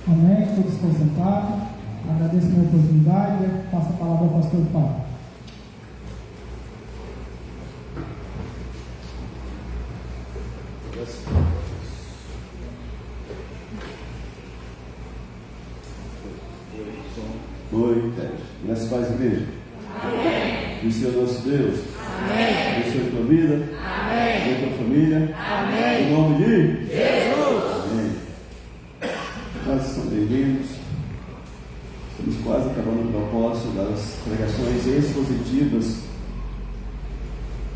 Amém. Todos estão sentados. Agradeço a minha oportunidade. Passo a palavra ao pastor Paulo. Oi, graças a Deus, igreja. Amém. O Senhor nosso Deus. Amém. Abençoe a tua vida. Amém. Abençoe a tua família. Amém. Em nome de Jesus. Amém. Nós são bem-vindos. Estamos quase acabando o propósito das pregações expositivas.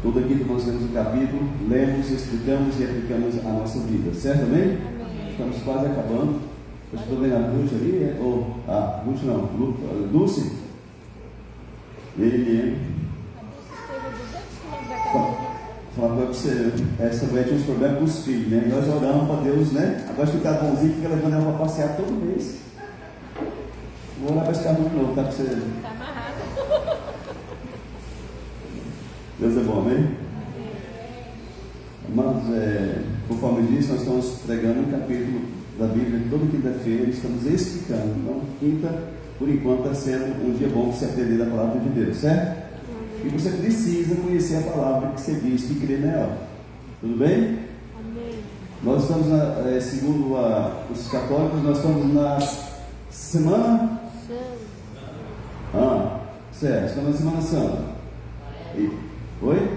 Tudo aqui que nós lemos no capítulo, lemos, explicamos e aplicamos a nossa vida. Certo, amém? Amém. Estamos quase acabando. Eu estou vendo a Ruth ali, ou a Ruth não, Dulce. Ele falar para você, essa mulher tinha uns problemas com os filhos, né? Nós oramos para Deus, né? Agora ficar bonzinho, fica levando ela para passear todo mês. Vou orar para esse carro de novo, tá para você. Está amarrado. Deus é bom, amém? Mas, conforme disse, nós estamos pregando um capítulo da Bíblia toda quinta-feira, estamos explicando. Então, quinta, por enquanto, está sendo um dia bom para você aprender a palavra de Deus, certo? E você precisa conhecer a palavra que você diz e crer nela. Tudo bem? Amém. Nós estamos, segundo os católicos, nós estamos na Semana Santa. Certo, estamos na Semana Santa. Oi?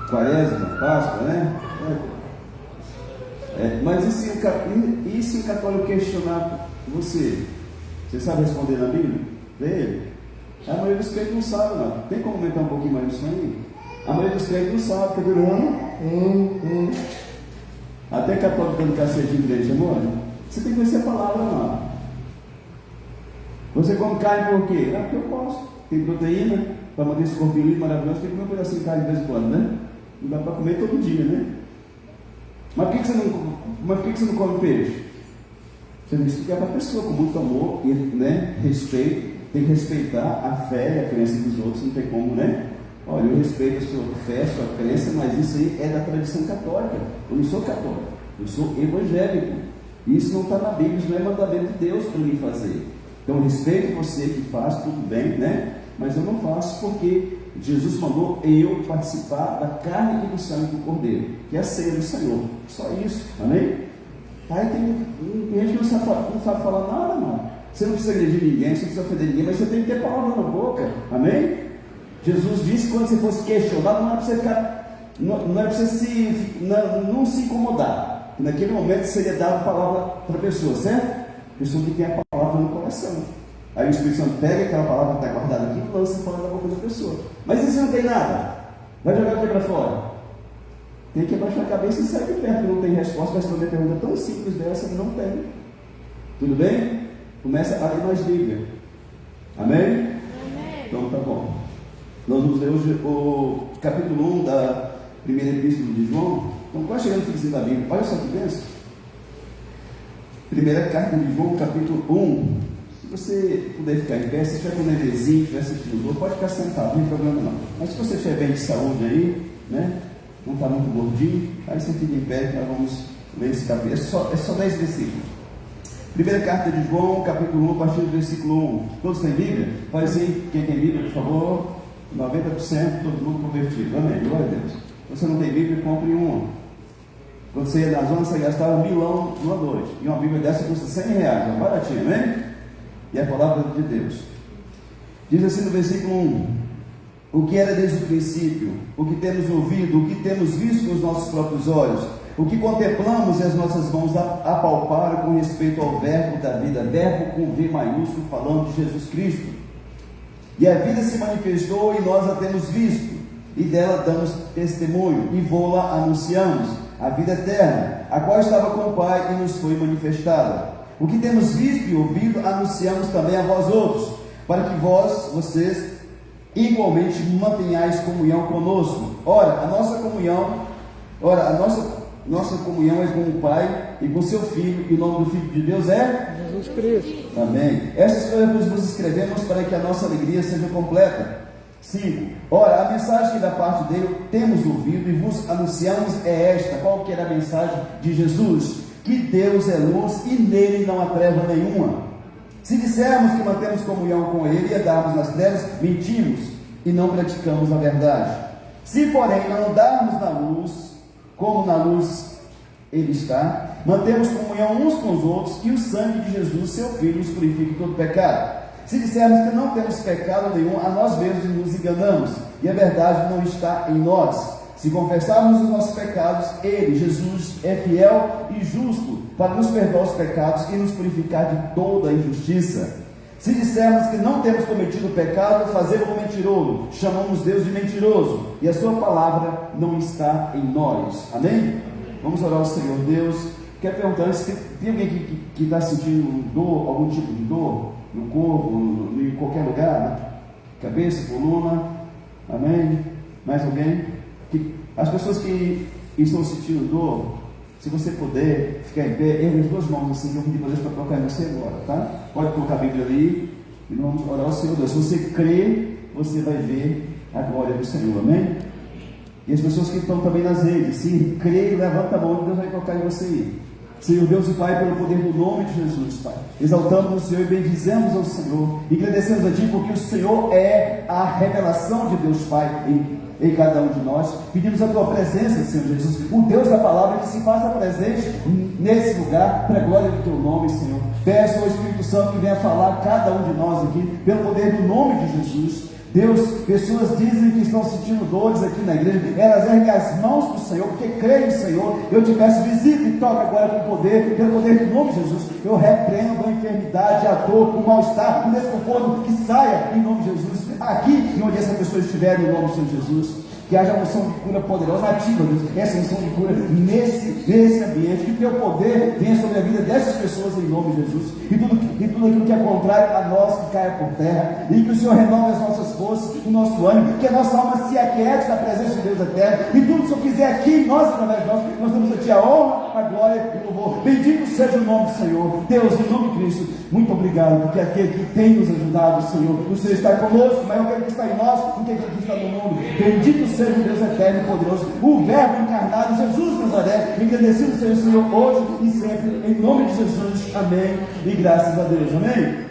Quaresma, Páscoa, né? Mas e se o católico questionar você? Você sabe responder na Bíblia? Ele? A maioria dos crentes não sabe, não. Tem como aumentar um pouquinho mais isso aí? A maioria dos crentes não sabe, fica durando. Até católico dando cacete em crente, amor. Você tem que conhecer a palavra lá. Você come carne por quê? Porque eu posso. Tem proteína, para manter esse corpinho lindo, maravilhoso, tem que comer um pedacinho de carne de vez em quando, né? Não dá para comer todo dia, né? Mas por que você não come peixe? Você tem que explicar para a pessoa com muito amor e, né, respeito. Tem que respeitar a fé e a crença dos outros, não tem como, né? Olha, eu respeito a sua fé, a sua crença, mas isso aí é da tradição católica. Eu não sou católico, eu sou evangélico. Isso não está na Bíblia, isso não é mandamento de Deus para mim fazer. Então, eu respeito você que faz, tudo bem, né? Mas eu não faço porque Jesus mandou eu participar da carne e do sangue do Cordeiro, que é a ceia do Senhor. Só isso, amém? Aí tem gente que não sabe falar nada, mano. Você não precisa agredir ninguém, você não precisa ofender ninguém, mas você tem que ter palavra na boca, amém? Jesus disse que quando você fosse questionado, não é para você ficar, não é para você não se incomodar. E naquele momento seria dado a palavra para a pessoa, certo? Pessoa que tem a palavra no coração. Aí o Espírito Santo pega aquela palavra que está guardada aqui e lança fora da boca da pessoa. Mas e se não tem nada? Vai jogar o que para fora? Tem que abaixar a cabeça e sair de perto, não tem resposta. Vai responder a pergunta tão simples dessa, não tem. Tudo bem? Começa a ler mais Bíblia. Amém? Amém? Então tá bom. Nós vamos ler hoje o capítulo 1 da primeira epístola de João. Então quase chegando no finzinho da Bíblia. Olha só que benção. Primeira carta de João, capítulo 1. Se você puder ficar em pé, se estiver com um nenenzinho, estiver sentindo dor, pode ficar sentado, não tem problema não. Mas se você estiver bem de saúde aí, né, não está muito gordinho, aí você fica em pé, nós vamos ler esse capítulo. É só 10 versículos. Primeira carta de João, capítulo 1, a partir do versículo 1. Todos têm Bíblia? Faz assim, quem tem Bíblia, por favor. 90%, todo mundo convertido. Amém, glória a Deus. Se você não tem Bíblia, compre uma. Quando você ia na zona, você gastava $1.000 numa noite. E uma Bíblia dessa custa R$100, é baratinha, né? E a palavra de Deus diz assim no versículo 1: o que era desde o princípio, o que temos ouvido, o que temos visto com os nossos próprios olhos, o que contemplamos e as nossas mãos apalparam com respeito ao verbo da vida, verbo com V maiúsculo, falando de Jesus Cristo. E a vida se manifestou e nós a temos visto, e dela damos testemunho, e vô-la anunciamos, a vida eterna, a qual estava com o Pai e nos foi manifestada. O que temos visto e ouvido, anunciamos também a vós outros, para que vocês, igualmente mantenhais comunhão conosco. Ora, a nossa comunhão é com o Pai e com seu Filho, e o nome do Filho de Deus é? Jesus Cristo. Amém. Essas coisas vos escrevemos para que a nossa alegria seja completa. 5. Ora, a mensagem que da parte dele temos ouvido e vos anunciamos é esta. Qual que era a mensagem de Jesus? que Deus é luz e nele não há treva nenhuma. Se dissermos que mantemos comunhão com Ele e andarmos nas trevas, mentimos e não praticamos a verdade. Se, porém, não andarmos na luz, como na luz Ele está, mantemos comunhão uns com os outros, e o sangue de Jesus, seu Filho, nos purifica de todo pecado. Se dissermos que não temos pecado nenhum, a nós mesmos nos enganamos, e a verdade não está em nós. Se confessarmos os nossos pecados, Ele, Jesus, é fiel e justo para nos perdoar os pecados e nos purificar de toda a injustiça. Se dissermos que não temos cometido pecado, fazemos-o mentiroso, chamamos Deus de mentiroso, e a sua palavra não está em nós. Amém? Vamos orar ao Senhor Deus. Quero perguntar se tem alguém que está sentindo dor, algum tipo de dor, no corpo, em qualquer lugar, né? Cabeça, coluna, amém? Mais alguém? As pessoas que estão sentindo dor, se você puder ficar em pé, ergue as duas mãos assim, eu pedi para Deus para tocar em você agora, tá? Pode colocar a Bíblia ali, e nós vamos orar ao Senhor Deus. Se você crê, você vai ver a glória do Senhor, amém? E as pessoas que estão também nas redes, se crê, levanta a mão, Deus vai tocar em você aí. Senhor Deus e Pai, pelo poder do nome de Jesus, Pai, exaltamos o Senhor e bendizemos ao Senhor, e agradecemos a Ti, porque o Senhor é a revelação de Deus, Pai, em cada um de nós. Pedimos a Tua presença, Senhor Jesus, o Deus da palavra, que se faça presente nesse lugar, para a glória do Teu nome, Senhor. Peço ao Espírito Santo que venha falar a cada um de nós aqui, pelo poder do nome de Jesus. Deus, pessoas dizem que estão sentindo dores aqui na igreja, elas erguem as mãos para o Senhor, porque creem no Senhor. Eu te peço, visita e toca agora com poder, pelo poder do nome de Jesus. Eu repreendo a enfermidade, a dor, o mal-estar, o desconforto, que saia em nome de Jesus, aqui onde essa pessoa estiver, em nome do Senhor Jesus. Que haja uma unção de cura poderosa, ativa, Deus, essa unção de cura nesse ambiente, que o Teu poder venha sobre a vida dessas pessoas em nome de Jesus, e tudo aquilo que é contrário a nós que caia por terra, e que o Senhor renove as nossas forças, o nosso ânimo, que a nossa alma se aquiete na presença de Deus eterno, e tudo que o Senhor fizer aqui em nós, através de nós damos a Ti a honra, a glória e o louvor. Bendito seja o nome do Senhor. Deus, em nome de Cristo, muito obrigado, porque aquele que tem nos ajudado, Senhor, o Senhor está conosco, mas aquele que está em nós, porque aquele que está no mundo. Bendito seja o Deus eterno e poderoso, o Verbo encarnado, Jesus Nazaré, engrandecido seja o Senhor hoje e sempre, em nome de Jesus, amém, e graças a Deus, amém?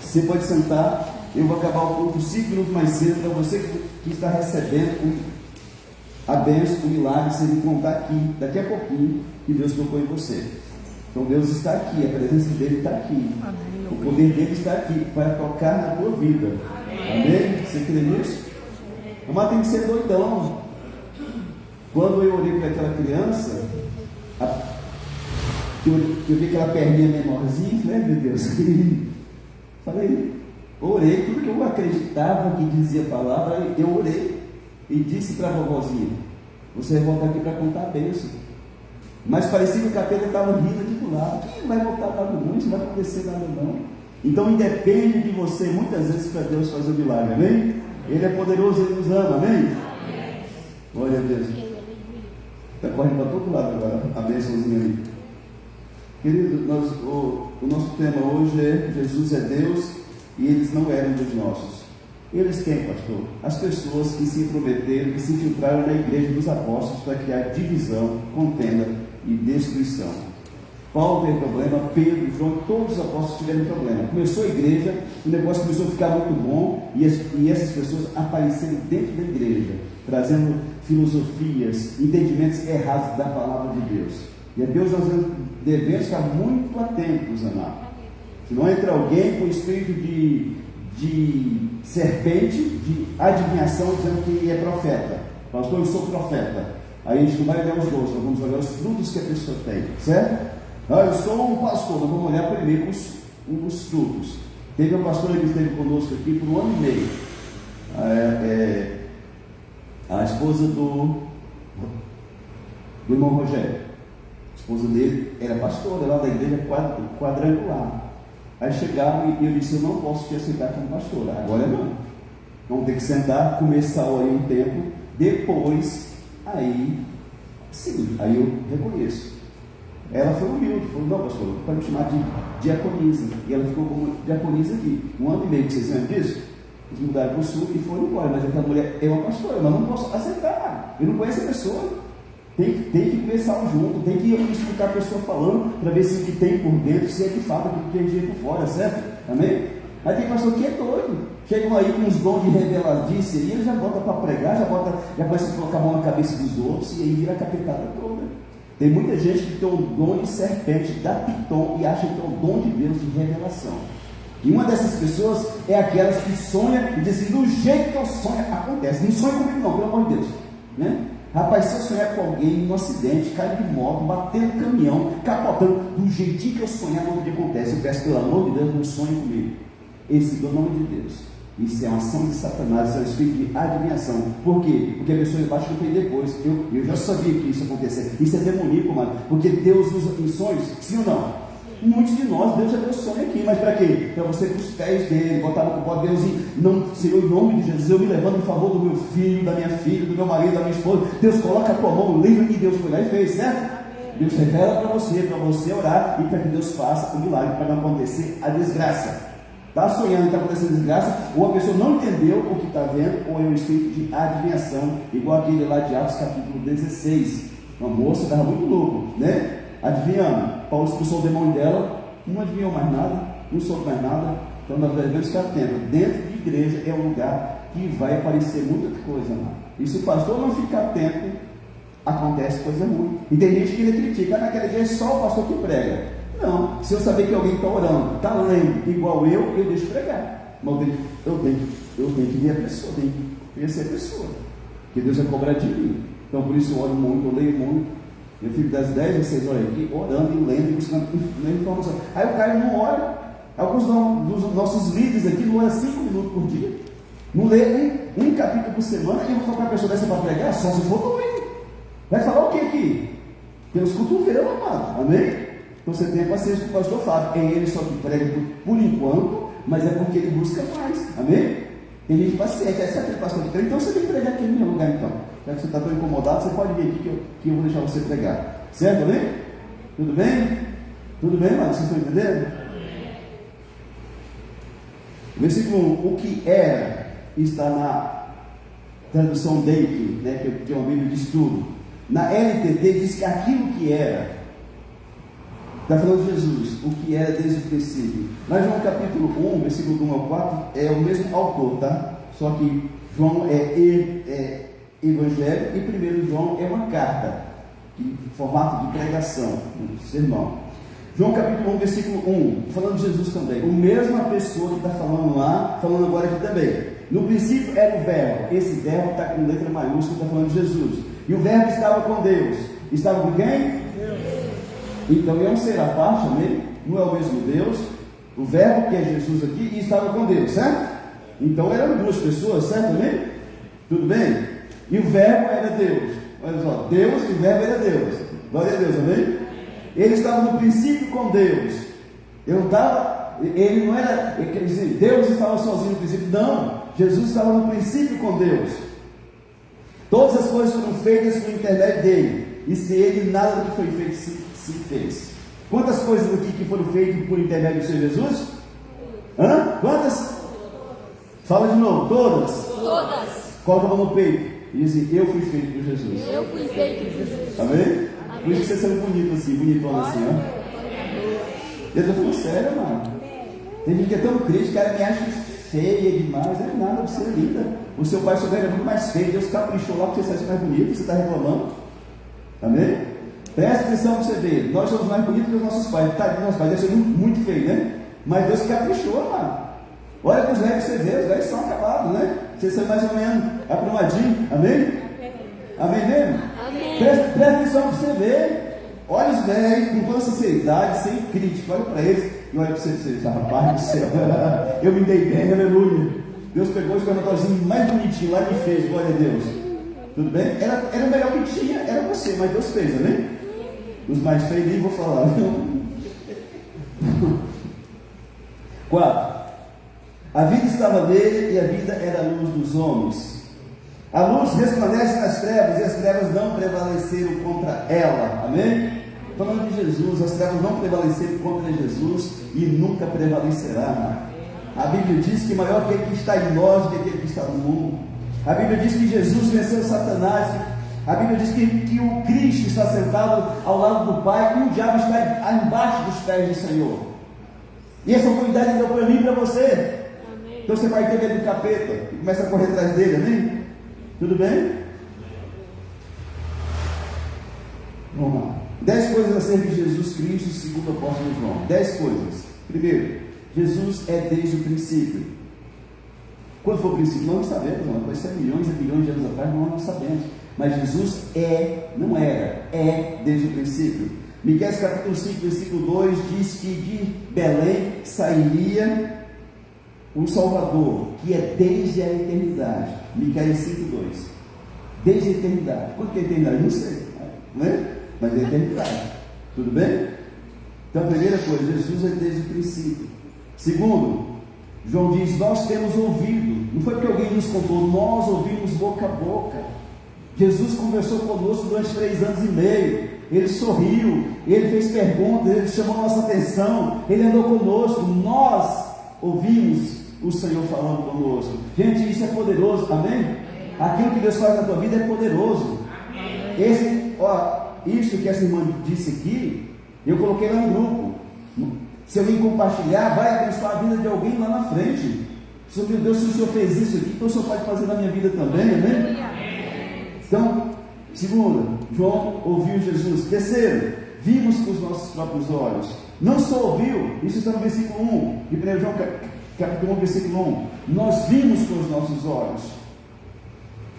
Você pode sentar, eu vou acabar o culto 5 minutos mais cedo, para você que está recebendo a bênção, o milagre, você me contar aqui, daqui a pouquinho, que Deus tocou em você. Então Deus está aqui, a presença dele está aqui, o poder dele está aqui, para tocar na tua vida, amém? Você crê nisso? Mas tem que ser doidão. Quando eu olhei para aquela criança, eu vi aquela perninha menorzinha, falei, meu Deus, falei, orei, tudo que eu acreditava que dizia a palavra, eu orei e disse para a vovozinha, você vai voltar aqui para contar a bênção. Mas parecia que o capeta estava rindo aqui do lado, não vai voltar nada não, isso não vai acontecer nada não. Então independe de você, muitas vezes, para Deus fazer o milagre, amém? Ele é poderoso, Ele nos ama, amém? Glória a Deus. Está correndo para todo lado agora, a bênçãozinha ali. Querido, o nosso tema hoje é Jesus é Deus e eles não eram dos nossos. Eles quem, pastor? As pessoas que se intrometeram, que se infiltraram na igreja dos apóstolos para criar divisão, contenda e destruição. Paulo teve problema, Pedro, João, todos os apóstolos tiveram problema. Começou a igreja, o negócio começou a ficar muito bom, e essas pessoas apareceram dentro da igreja, trazendo filosofias, entendimentos errados da palavra de Deus. E a Deus nós devemos ficar muito atentos, amados. Se não entra alguém com espírito de serpente, de adivinhação, dizendo que é profeta. Pastor, eu sou profeta. Aí a gente não vai olhar os dois, nós vamos olhar os frutos que a pessoa tem, certo? Eu sou um pastor, nós vamos olhar primeiro os frutos. Teve uma pastora que esteve conosco aqui por 1 ano e meio. A esposa do irmão Rogério. A esposa dele era pastora lá da igreja quadrangular. Aí chegaram e eu disse, eu não posso te aceitar como pastora, agora não. Vamos ter que sentar, começar a orar um tempo, depois, aí, sim, aí eu reconheço. Ela foi humilde, falou, não pastor, pode me chamar de diaconisa. E ela ficou como diaconisa aqui, 1 ano e meio, vocês lembram disso? Eles mudaram para o sul e foram embora, mas aquela mulher é uma pastora, mas não posso aceitar, eu não conheço a pessoa. Tem que começar junto, tem que explicar a pessoa falando, para ver se o que tem por dentro, se é de fato o que tem por fora, certo? Amém? Aí tem pastor que é doido, chegam aí com uns dons de reveladice, e ele já bota para pregar, já começa a colocar a mão na cabeça dos outros, e aí vira a capetada toda. Tem muita gente que tem o dom de serpente, da piton, e acha que é o dom de Deus de revelação. E uma dessas pessoas é aquelas que sonha e diz assim, do jeito que eu sonho, acontece. Não sonha comigo não, pelo amor de Deus, né? Rapaz, se eu sonhar com alguém num acidente, cai de moto, batendo caminhão, capotando, do jeitinho que eu sonhar, não que acontece. Eu peço, pelo amor de Deus, não sonhe comigo. Esse é o nome de Deus. Isso é uma ação de Satanás, isso é um espírito de adivinhação. Por quê? Porque a pessoa embaixo não tem depois. Eu já sabia que isso ia acontecer. Isso é demoníaco, mano. Porque Deus usa em sonhos, sim ou não? Muitos de nós, Deus já deu sonho aqui, mas para quê? Para você ir para os pés dele, botar no pó de Deus e não, Senhor, em nome de Jesus, eu me levanto em favor do meu filho, da minha filha, do meu marido, da minha esposa. Deus coloca a tua mão livre e Deus foi lá e fez, certo? Deus revela para você orar e para que Deus faça o milagre, para não acontecer a desgraça. Está sonhando que está acontecendo desgraça, ou a pessoa não entendeu o que está vendo, ou é um espírito de adivinhação, igual aquele lá de Atos capítulo 16. Uma moça estava muito louco, né? Adivinhando, Paulo expulsou o demônio dela, não adivinhou mais nada, não soube mais nada. Então nós devemos ficar atentos. Dentro de igreja é um lugar que vai aparecer muita coisa lá. E se o pastor não ficar atento, acontece coisa ruim. E tem gente que ele critica, naquela igreja é só o pastor que prega. Não, se eu saber que alguém está orando, está lendo igual eu deixo pregar. Mas eu tenho que ver a pessoa, tenho que conhecer a pessoa, porque Deus vai cobrar de mim. Então por isso eu oro muito, eu leio muito. Eu fico das 10 às 6 horas aqui, orando e lendo e buscando informação. Aí o cara não ora. Alguns dos nossos líderes aqui não oram 5 minutos por dia. Não lê um capítulo por semana. E eu vou colocar a pessoa dessa para pregar, só se for doido. Vai falar o que aqui? Pelos cotovelos, amado. Amém? Então você tem a paciência com o pastor Fábio. É ele só que prega por enquanto, mas é porque ele busca mais. Amém? Tem gente paciente. Esse é aquele pastor que prega. Então você tem que pregar aqui no meu lugar então. Já que você está tão incomodado, você pode vir aqui que eu vou deixar você pregar. Certo, amém? Tudo bem? Tudo bem, mano? Vocês estão entendendo? O versículo 1, o que era, está na tradução Dake, né, que é uma Bíblia de estudo. Na LTD diz que aquilo que era, está falando de Jesus, o que era desde o princípio. Mas João capítulo 1, versículo 1 ao 4, é o mesmo autor, tá? Só que João é Evangelho e 1 João é uma carta, em formato de pregação, um sermão. João capítulo 1, versículo 1, falando de Jesus também, a mesma pessoa que está falando lá, falando agora aqui também. No princípio era o verbo, esse verbo está com letra maiúscula, está falando de Jesus. E o verbo estava com Deus. Estava com quem? Deus. Então é um ser à parte, amém? Não é o mesmo Deus. O verbo que é Jesus aqui e estava com Deus, certo? Então eram duas pessoas, certo, amém? Tudo bem? E o verbo era Deus. Olha só, Deus e o verbo era Deus. Glória a Deus, amém? Ele estava no princípio com Deus. Ele não era, quer dizer, Deus estava sozinho no princípio. Não, Jesus estava no princípio com Deus. Todas as coisas foram feitas por intermédio dele. E sem ele nada do que foi feito se fez. Quantas coisas aqui que foram feitas por intermédio do Senhor Jesus? Quantas? Fala de novo, todas? Todas. Coloca a mão no peito e diz assim, eu fui feito por Jesus. Eu fui feito por Jesus. Amém? Por isso que você sendo bonito assim, bonitão assim, ó. Deus, eu falo sério, mano. Tem gente que é tão triste, cara, me acha feia demais. Não é nada, você é linda. O seu pai souber é muito mais feio. Deus caprichou lá para você ser mais bonito. Você está reclamando. Amém? Presta atenção para você ver. Nós somos mais bonitos que os nossos pais. Tá, nossos pais devem ser muito feios, né? Mas Deus caprichou, mano. Olha para os velhos que você vê, os velhos são acabados, né? Vocês são mais ou menos aprumadinhos. Amém? Amém mesmo? Amém. Presta atenção para você ver. Olha os velhos com toda sinceridade, sem crítica. Olha para eles e olha para você e diz, rapaz do céu, eu me dei bem, aleluia. Deus pegou os espermatozoides mais bonitinhos lá e me fez, glória a Deus. Tudo bem? Era o melhor que tinha, era você, mas Deus fez, amém? Os mais feios nem vou falar. 4. A vida estava nele e a vida era a luz dos homens. A luz resplandece nas trevas e as trevas não prevaleceram contra ela. Amém? Falando de Jesus, as trevas não prevaleceram contra Jesus e nunca prevalecerá. A Bíblia diz que maior que aquele que está em nós do que aquele que está no mundo. A Bíblia diz que Jesus venceu Satanás, A Bíblia diz que o Cristo está sentado ao lado do Pai e o diabo está embaixo dos pés do Senhor. E essa autoridade ele deu para mim e para você. Amém. Então você vai ter medo do capeta e começa a correr atrás dele, amém? Tudo bem? Vamos lá. 10 coisas acerca de Jesus Cristo, segundo o apóstolo João. 10 coisas. Primeiro, Jesus é desde o princípio. Quando foi o princípio? Não sabemos, não. Pode ser milhões e bilhões de anos atrás, não sabemos. Mas Jesus não era, é desde o princípio. Miqueias capítulo 5, versículo 2 diz que de Belém sairia o Salvador, que é desde a eternidade. Miqueias 5, 2. Desde a eternidade. Quanto que é a eternidade? Não sei, né? Mas é a eternidade. Tudo bem? Então a primeira coisa, Jesus é desde o princípio. Segundo, João diz, nós temos ouvido. Não foi porque alguém nos contou, nós ouvimos boca a boca. Jesus conversou conosco durante 3 anos e meio. Ele sorriu, ele fez perguntas, ele chamou a nossa atenção, ele andou conosco. Nós ouvimos o Senhor falando conosco. Gente, isso é poderoso, amém? Aquilo que Deus faz na tua vida é poderoso. Isso que essa irmã disse aqui, eu coloquei lá no grupo. Se alguém compartilhar, vai abençoar a vida de alguém lá na frente. Meu Deus, se o Senhor fez isso aqui, então o Senhor pode fazer na minha vida também, amém? Então, segundo, João ouviu Jesus. Terceiro, vimos com os nossos próprios olhos. Não só ouviu, isso está no versículo 1, de 1 João capítulo 1, versículo 1. Nós vimos com os nossos olhos.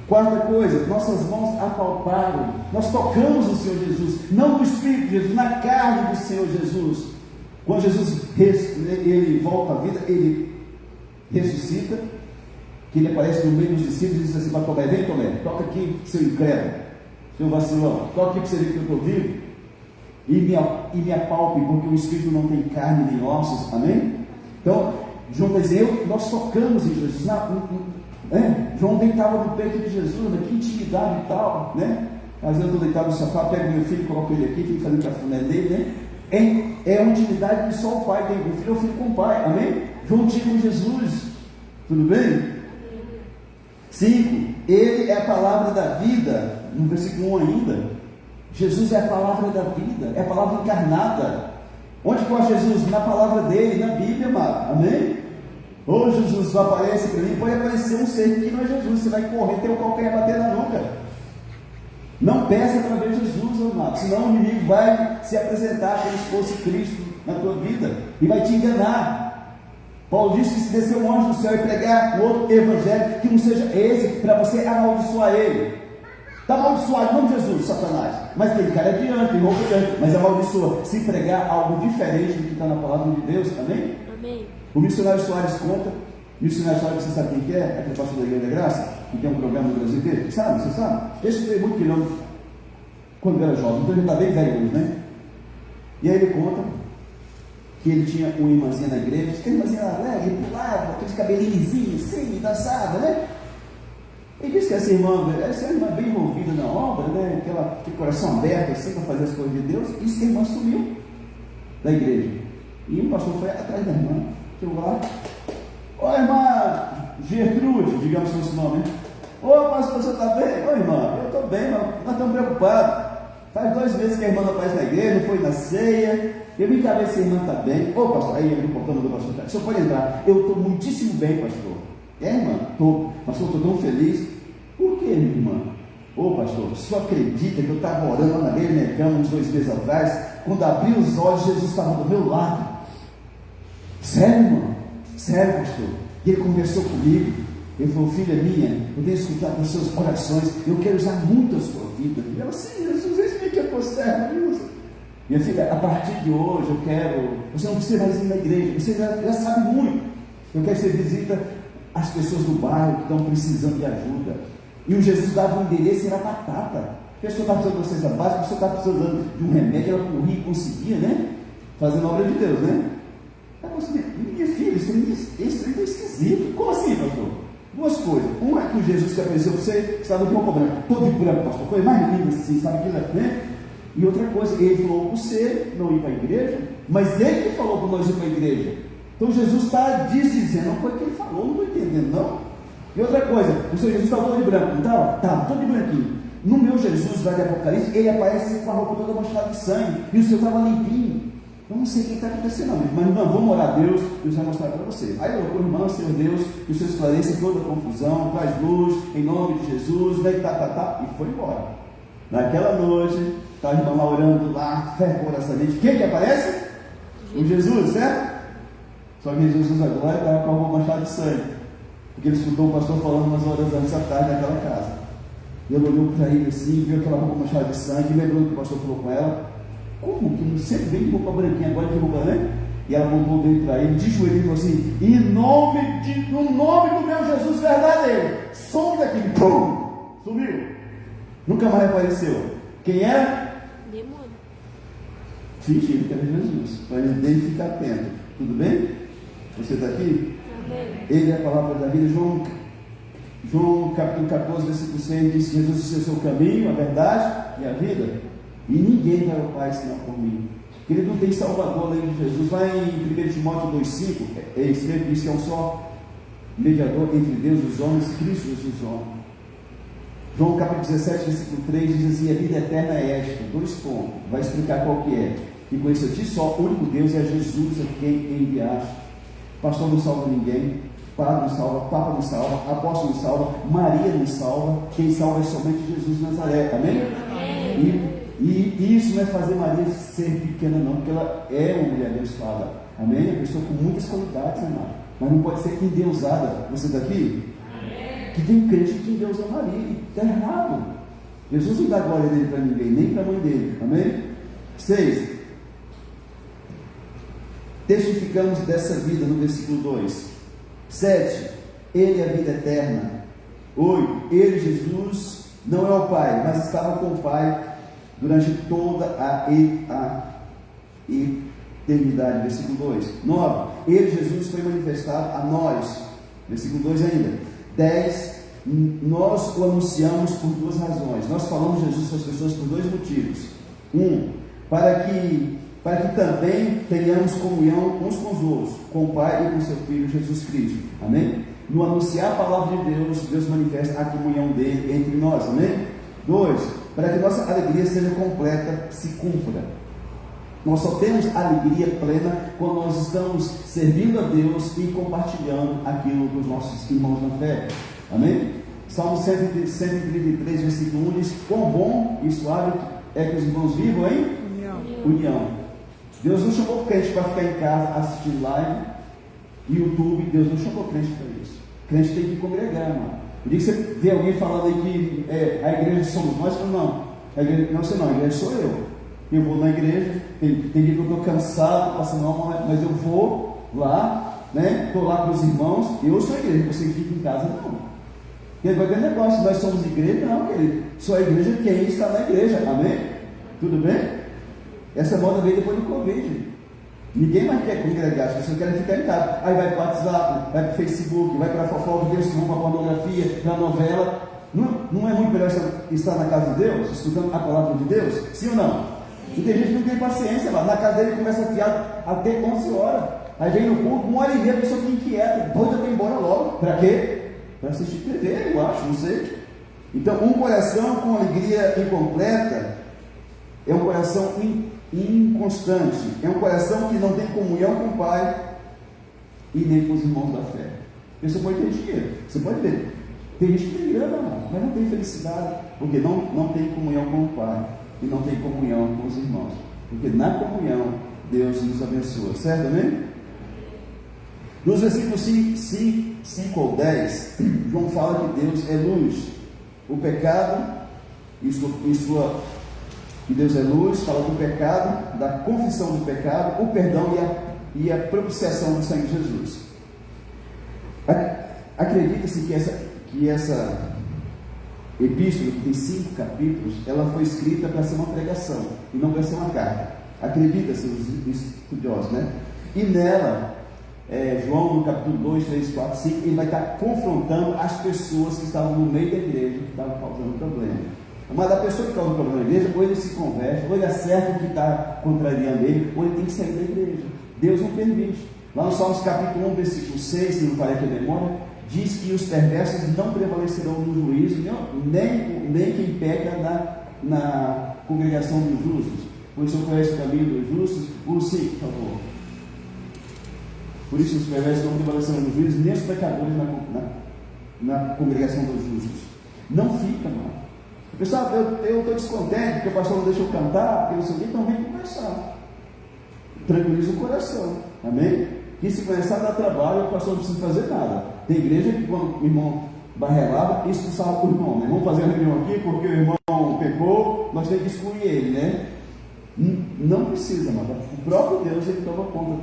Quarta coisa, nossas mãos apalparam. Nós tocamos o Senhor Jesus, não no Espírito de Jesus, na carne do Senhor Jesus. Quando Jesus ele volta à vida, ele ressuscita, que ele aparece no meio dos discípulos e diz assim para Tomé, vem Tomé, toca aqui, seu incrédulo, seu vacilão, toca aqui para você ver que eu estou vivo, e me apalpe, porque o Espírito não tem carne nem ossos, amém? Então, João está dizendo, nós tocamos em Jesus, João deitava no peito de Jesus, que intimidade e tal, né? Às vezes eu estou deitado no sofá, pego meu filho, coloco ele aqui, fico fazendo cafuné dele, né? É uma intimidade que só o Pai tem com o Filho, o Filho com o Pai, amém? João tinha com Jesus, tudo bem? 5, ele é a palavra da vida, no versículo 1 ainda, Jesus é a palavra da vida, é a palavra encarnada. Onde está Jesus? Na palavra dele, na Bíblia, amado, amém? Ou Jesus aparece para mim, pode aparecer um ser que não é Jesus, você vai correr, ter o qualquer bater na nuca. Não peça para ver Jesus, amado, senão o inimigo vai se apresentar como se fosse Cristo na tua vida e vai te enganar. Paulo disse que se descer um anjo do céu e pregar um outro evangelho que não seja esse, para você amaldiçoar ele. Está amaldiçoado em nome de Jesus, Satanás, mas tem cara diante, tem roupa diante, mas amaldiçoa se pregar algo diferente do que está na palavra de Deus, amém? Amém. O missionário Soares conta, missionário Soares, você sabe quem que é? Aquele pastor da Igreja da Graça, que tem um programa no Brasil inteiro, sabe, você sabe? Esse veio muito quilômetro quando era jovem, então ele está bem velho hoje, né? E aí ele conta que ele tinha uma irmãzinha na igreja, que a irmãzinha era alegre, ele pulava, aqueles cabelinhos assim, dançava, né? Ele disse que essa irmã bem envolvida na obra, né? Aquele coração aberto assim para fazer as coisas de Deus, e a irmã sumiu da igreja. E o pastor foi atrás da irmã, chegou lá, ô irmã Gertrude, digamos que fosse o nome, né? Ô pastor, você está bem? Ô irmã, eu estou bem, mas nós estamos preocupados. Faz 2 meses que a irmã não aparece na igreja, não foi na ceia. Eu vim cá ver se a irmã está bem. Ô pastor, aí ele contando do pastor, o senhor pode entrar. Eu estou muitíssimo bem, pastor. Irmã, pastor, estou tão feliz. Por que, minha irmã? Ô pastor, o senhor acredita que eu estava orando na minha cama uns 2 meses atrás? Quando abri os olhos, Jesus estava do meu lado. Sério, irmão? Sério, pastor? E ele conversou comigo. Ele falou, filha minha, eu tenho escutado as suas orações, eu quero usar muito a sua vida. E ela, sim, Jesus, eis-me que é posterno. Minha filha, a partir de hoje eu quero, você não precisa mais ir na igreja, você já sabe muito. Eu quero que você visita as pessoas do bairro que estão precisando de ajuda. E o Jesus dava um endereço e era batata. A pessoa estava precisando de cesta básica, a pessoa estava precisando de um remédio, ela corria e conseguia, né? Fazendo a obra de Deus, né? Ela conseguia. Minha filha, isso é esquisito. Como assim, pastor? 2 coisas. Uma é que o Jesus que apareceu para você estava de roupa branca, todo de branco, pastor, coisa mais linda assim, sabe aquilo, né? E outra coisa, ele falou para você não ir para a igreja, mas ele que falou para nós ir para a igreja. Então Jesus está dizendo, não foi o que ele falou, não estou entendendo, não. E outra coisa, o Senhor Jesus estava todo de branco, não estava? Estava todo de branquinho. No meu Jesus, lá de Apocalipse, ele aparece com a roupa toda manchada de sangue, e o seu estava limpinho. Eu não sei o que está acontecendo, não, mas não, vamos orar a Deus, Deus vai mostrar para você. Aí eu oro, irmão, Senhor Deus, que o Senhor esclareça toda a confusão, traz luz, em nome de Jesus, né, e foi embora. Naquela noite, está a irmã lá orando lá, fervorosamente. Quem que aparece? O Jesus, certo? Só que Jesus agora estava com a roupa manchada de sangue, porque ele escutou o pastor falando umas horas antes da tarde naquela casa. E ele olhou para ele assim, viu aquela roupa manchada de sangue, e lembrou que o pastor falou com ela: como que não sempre vem de roupa branquinha, agora de roupa branca? E ela montou dentro para ele, de joelho, e falou assim: no nome do meu Jesus verdadeiro, some daqui. Pum! Sumiu. Nunca mais apareceu. Quem era? Demônio. Fingindo que era Jesus, para ele ficar atento. Tudo bem? Você está aqui? Amém. Ele é a palavra da vida. João capítulo 14, versículo 6 diz que Jesus disse: o seu caminho, a verdade e a vida, e ninguém vai ao Pai senão por mim. Ele não tem salvador além de Jesus. Lá em 1 Timóteo 2,5 escreve diz que é um só mediador entre Deus e os homens, Cristo Jesus homem. João capítulo 17, versículo 3 diz assim: a vida eterna é esta, 2 pontos, vai explicar qual que é. E conheça a ti só, o único Deus é Jesus a quem enviaste. Pastor não salva ninguém, padre não salva, papa não salva, apóstolo não salva, Maria não salva, quem salva é somente Jesus de Nazaré, amém? E isso não é fazer Maria ser pequena não, porque ela é uma mulher abençoada, amém? É uma pessoa com muitas qualidades, amado, mas não pode ser endeusada. Você está aqui? Amém. Que tem crente que endeusa Maria, e está errado. Jesus não dá glória dele para ninguém, nem para a mãe dele, amém? 6. Testificamos dessa vida no versículo 2. 7. Ele é a vida eterna. 8. Ele, Jesus, não é o Pai, mas estava com o Pai durante toda a eternidade. Versículo 2. 9. Ele, Jesus, foi manifestado a nós. Versículo 2 ainda. 10. Nós o anunciamos por 2 razões. Nós falamos de Jesus para as pessoas por 2 motivos. 1. Para que também tenhamos comunhão uns com os outros, com o Pai e com seu Filho Jesus Cristo, amém? No anunciar a palavra de Deus, Deus manifesta a comunhão dele entre nós, amém? 2, para que nossa alegria seja completa, se cumpra. Nós só temos alegria plena quando nós estamos servindo a Deus e compartilhando aquilo com os nossos irmãos na fé, amém? Salmo 133, versículo 1 diz: quão bom e suave é que os irmãos vivam em união. Deus não chamou crente para ficar em casa assistindo live, YouTube. Deus não chamou crente para isso. Crente tem que congregar, mano. Por isso você vê alguém falando aí que a igreja somos nós, não. A igreja, não, a igreja sou eu. Eu vou na igreja, tem dia que eu estou cansado, passando mal, mas eu vou lá, né? Estou lá com os irmãos, eu sou a igreja, você fica em casa, não. E aí vai ter negócio, nós somos igreja, não, querido. Só a igreja quem está na igreja, amém? Tudo bem? Essa moda veio depois do Covid. Ninguém mais quer congregar, as pessoas querem ficar em casa. Aí vai para o WhatsApp, vai para o Facebook, vai para a fofoca, Deus que para a pornografia, para a novela. Não é muito melhor estar na casa de Deus, estudando a palavra de Deus? Sim ou não? E tem gente que não tem paciência, mas na casa dele começa a fiar até 11 horas. Aí vem no culto, 1h30, a pessoa fica inquieta, doida para ir embora logo. Para quê? Para assistir TV, eu acho, não sei. Então, um coração com alegria incompleta é um coração inconstante, é um coração que não tem comunhão com o Pai e nem com os irmãos da fé. Você pode ter dinheiro, você pode ver, tem gente que tem grana, mas não tem felicidade, porque não tem comunhão com o Pai e não tem comunhão com os irmãos, porque na comunhão Deus nos abençoa, certo, amém? Nos versículos 5 ou 10, João fala que Deus é luz, o pecado que Deus é luz, fala do pecado, da confissão do pecado, o perdão e a propiciação do sangue de Jesus. Acredita-se que essa epístola, que tem 5 capítulos, ela foi escrita para ser uma pregação e não para ser uma carta. Acredita-se os estudiosos, né? E nela, João no capítulo 2, 3, 4, 5, ele vai estar confrontando as pessoas que estavam no meio da igreja, que estavam causando problema. Mas a pessoa que causa problema na igreja, ou ele se converte, ou ele acerta o que está contrariando ele, ou ele tem que sair da igreja. Deus não permite. Lá no Salmos capítulo 1, versículo 6, se não falei aqui a memória, diz que os perversos não prevalecerão no juízo, nem quem peca na congregação dos justos. Pois eu conheço o caminho dos justos, sim, por favor. Por isso os perversos não prevalecerão no juízo, nem os pecadores na congregação dos justos. Não fica, mano. Pessoal, eu estou descontente porque o pastor não deixa eu cantar, porque não sei o que, então vem conversar. Tranquiliza o coração, amém? Que se começar a dar trabalho, o pastor não precisa fazer nada. Tem igreja que quando o irmão barrelava, expulsava o irmão, né? Vamos fazer a reunião aqui porque o irmão pecou, nós temos que excluir ele, né? Não precisa, mano. O próprio Deus, ele toma conta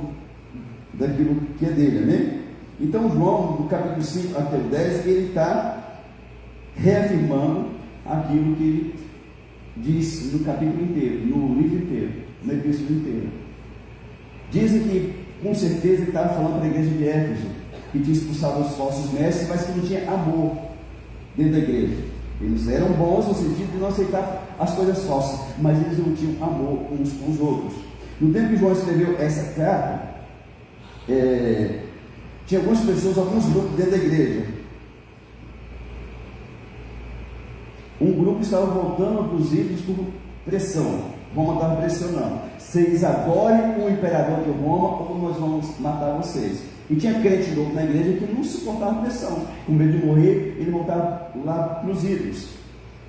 daquilo que é dele, amém? Então João, no capítulo 5 até o 10, ele está reafirmando aquilo que ele diz no capítulo inteiro, no livro inteiro, no epístola inteiro. Dizem que com certeza ele estava falando para a igreja de Éfeso, que tinha expulsado os falsos mestres, mas que não tinha amor dentro da igreja. Eles eram bons no sentido de não aceitar as coisas falsas, mas eles não tinham amor uns com os outros. No tempo que João escreveu essa carta, tinha algumas pessoas, alguns grupos dentro da igreja. Um grupo estava voltando para os ídolos por pressão. Roma estava pressionando: vocês adorem o imperador de Roma ou nós vamos matar vocês. E tinha crente novo na igreja que não suportava pressão, com medo de morrer, ele voltava lá para os ídolos.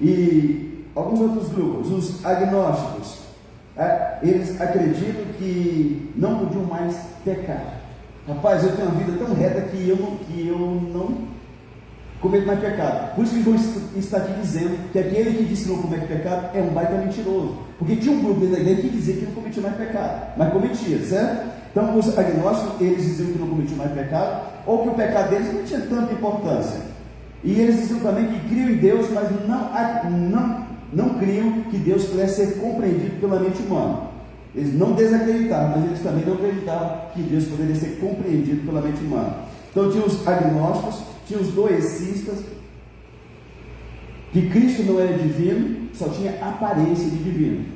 E alguns outros grupos, os agnósticos, eles acreditam que não podiam mais pecar. Rapaz, eu tenho uma vida tão reta que eu não cometo mais pecado. Por isso que João está aqui dizendo que aquele que disse que não comete pecado é um baita mentiroso. Porque tinha um grupo dentro da igreja que dizia que não cometia mais pecado, mas cometia, certo? Então os agnósticos, eles diziam que não cometiam mais pecado, ou que o pecado deles não tinha tanta importância. E eles diziam também que criam em Deus, mas não criam que Deus pudesse ser compreendido pela mente humana. Eles não desacreditavam, mas eles também não acreditavam que Deus poderia ser compreendido pela mente humana. Então tinha os agnósticos, tinha os doecistas, que Cristo não era divino, só tinha aparência de divino,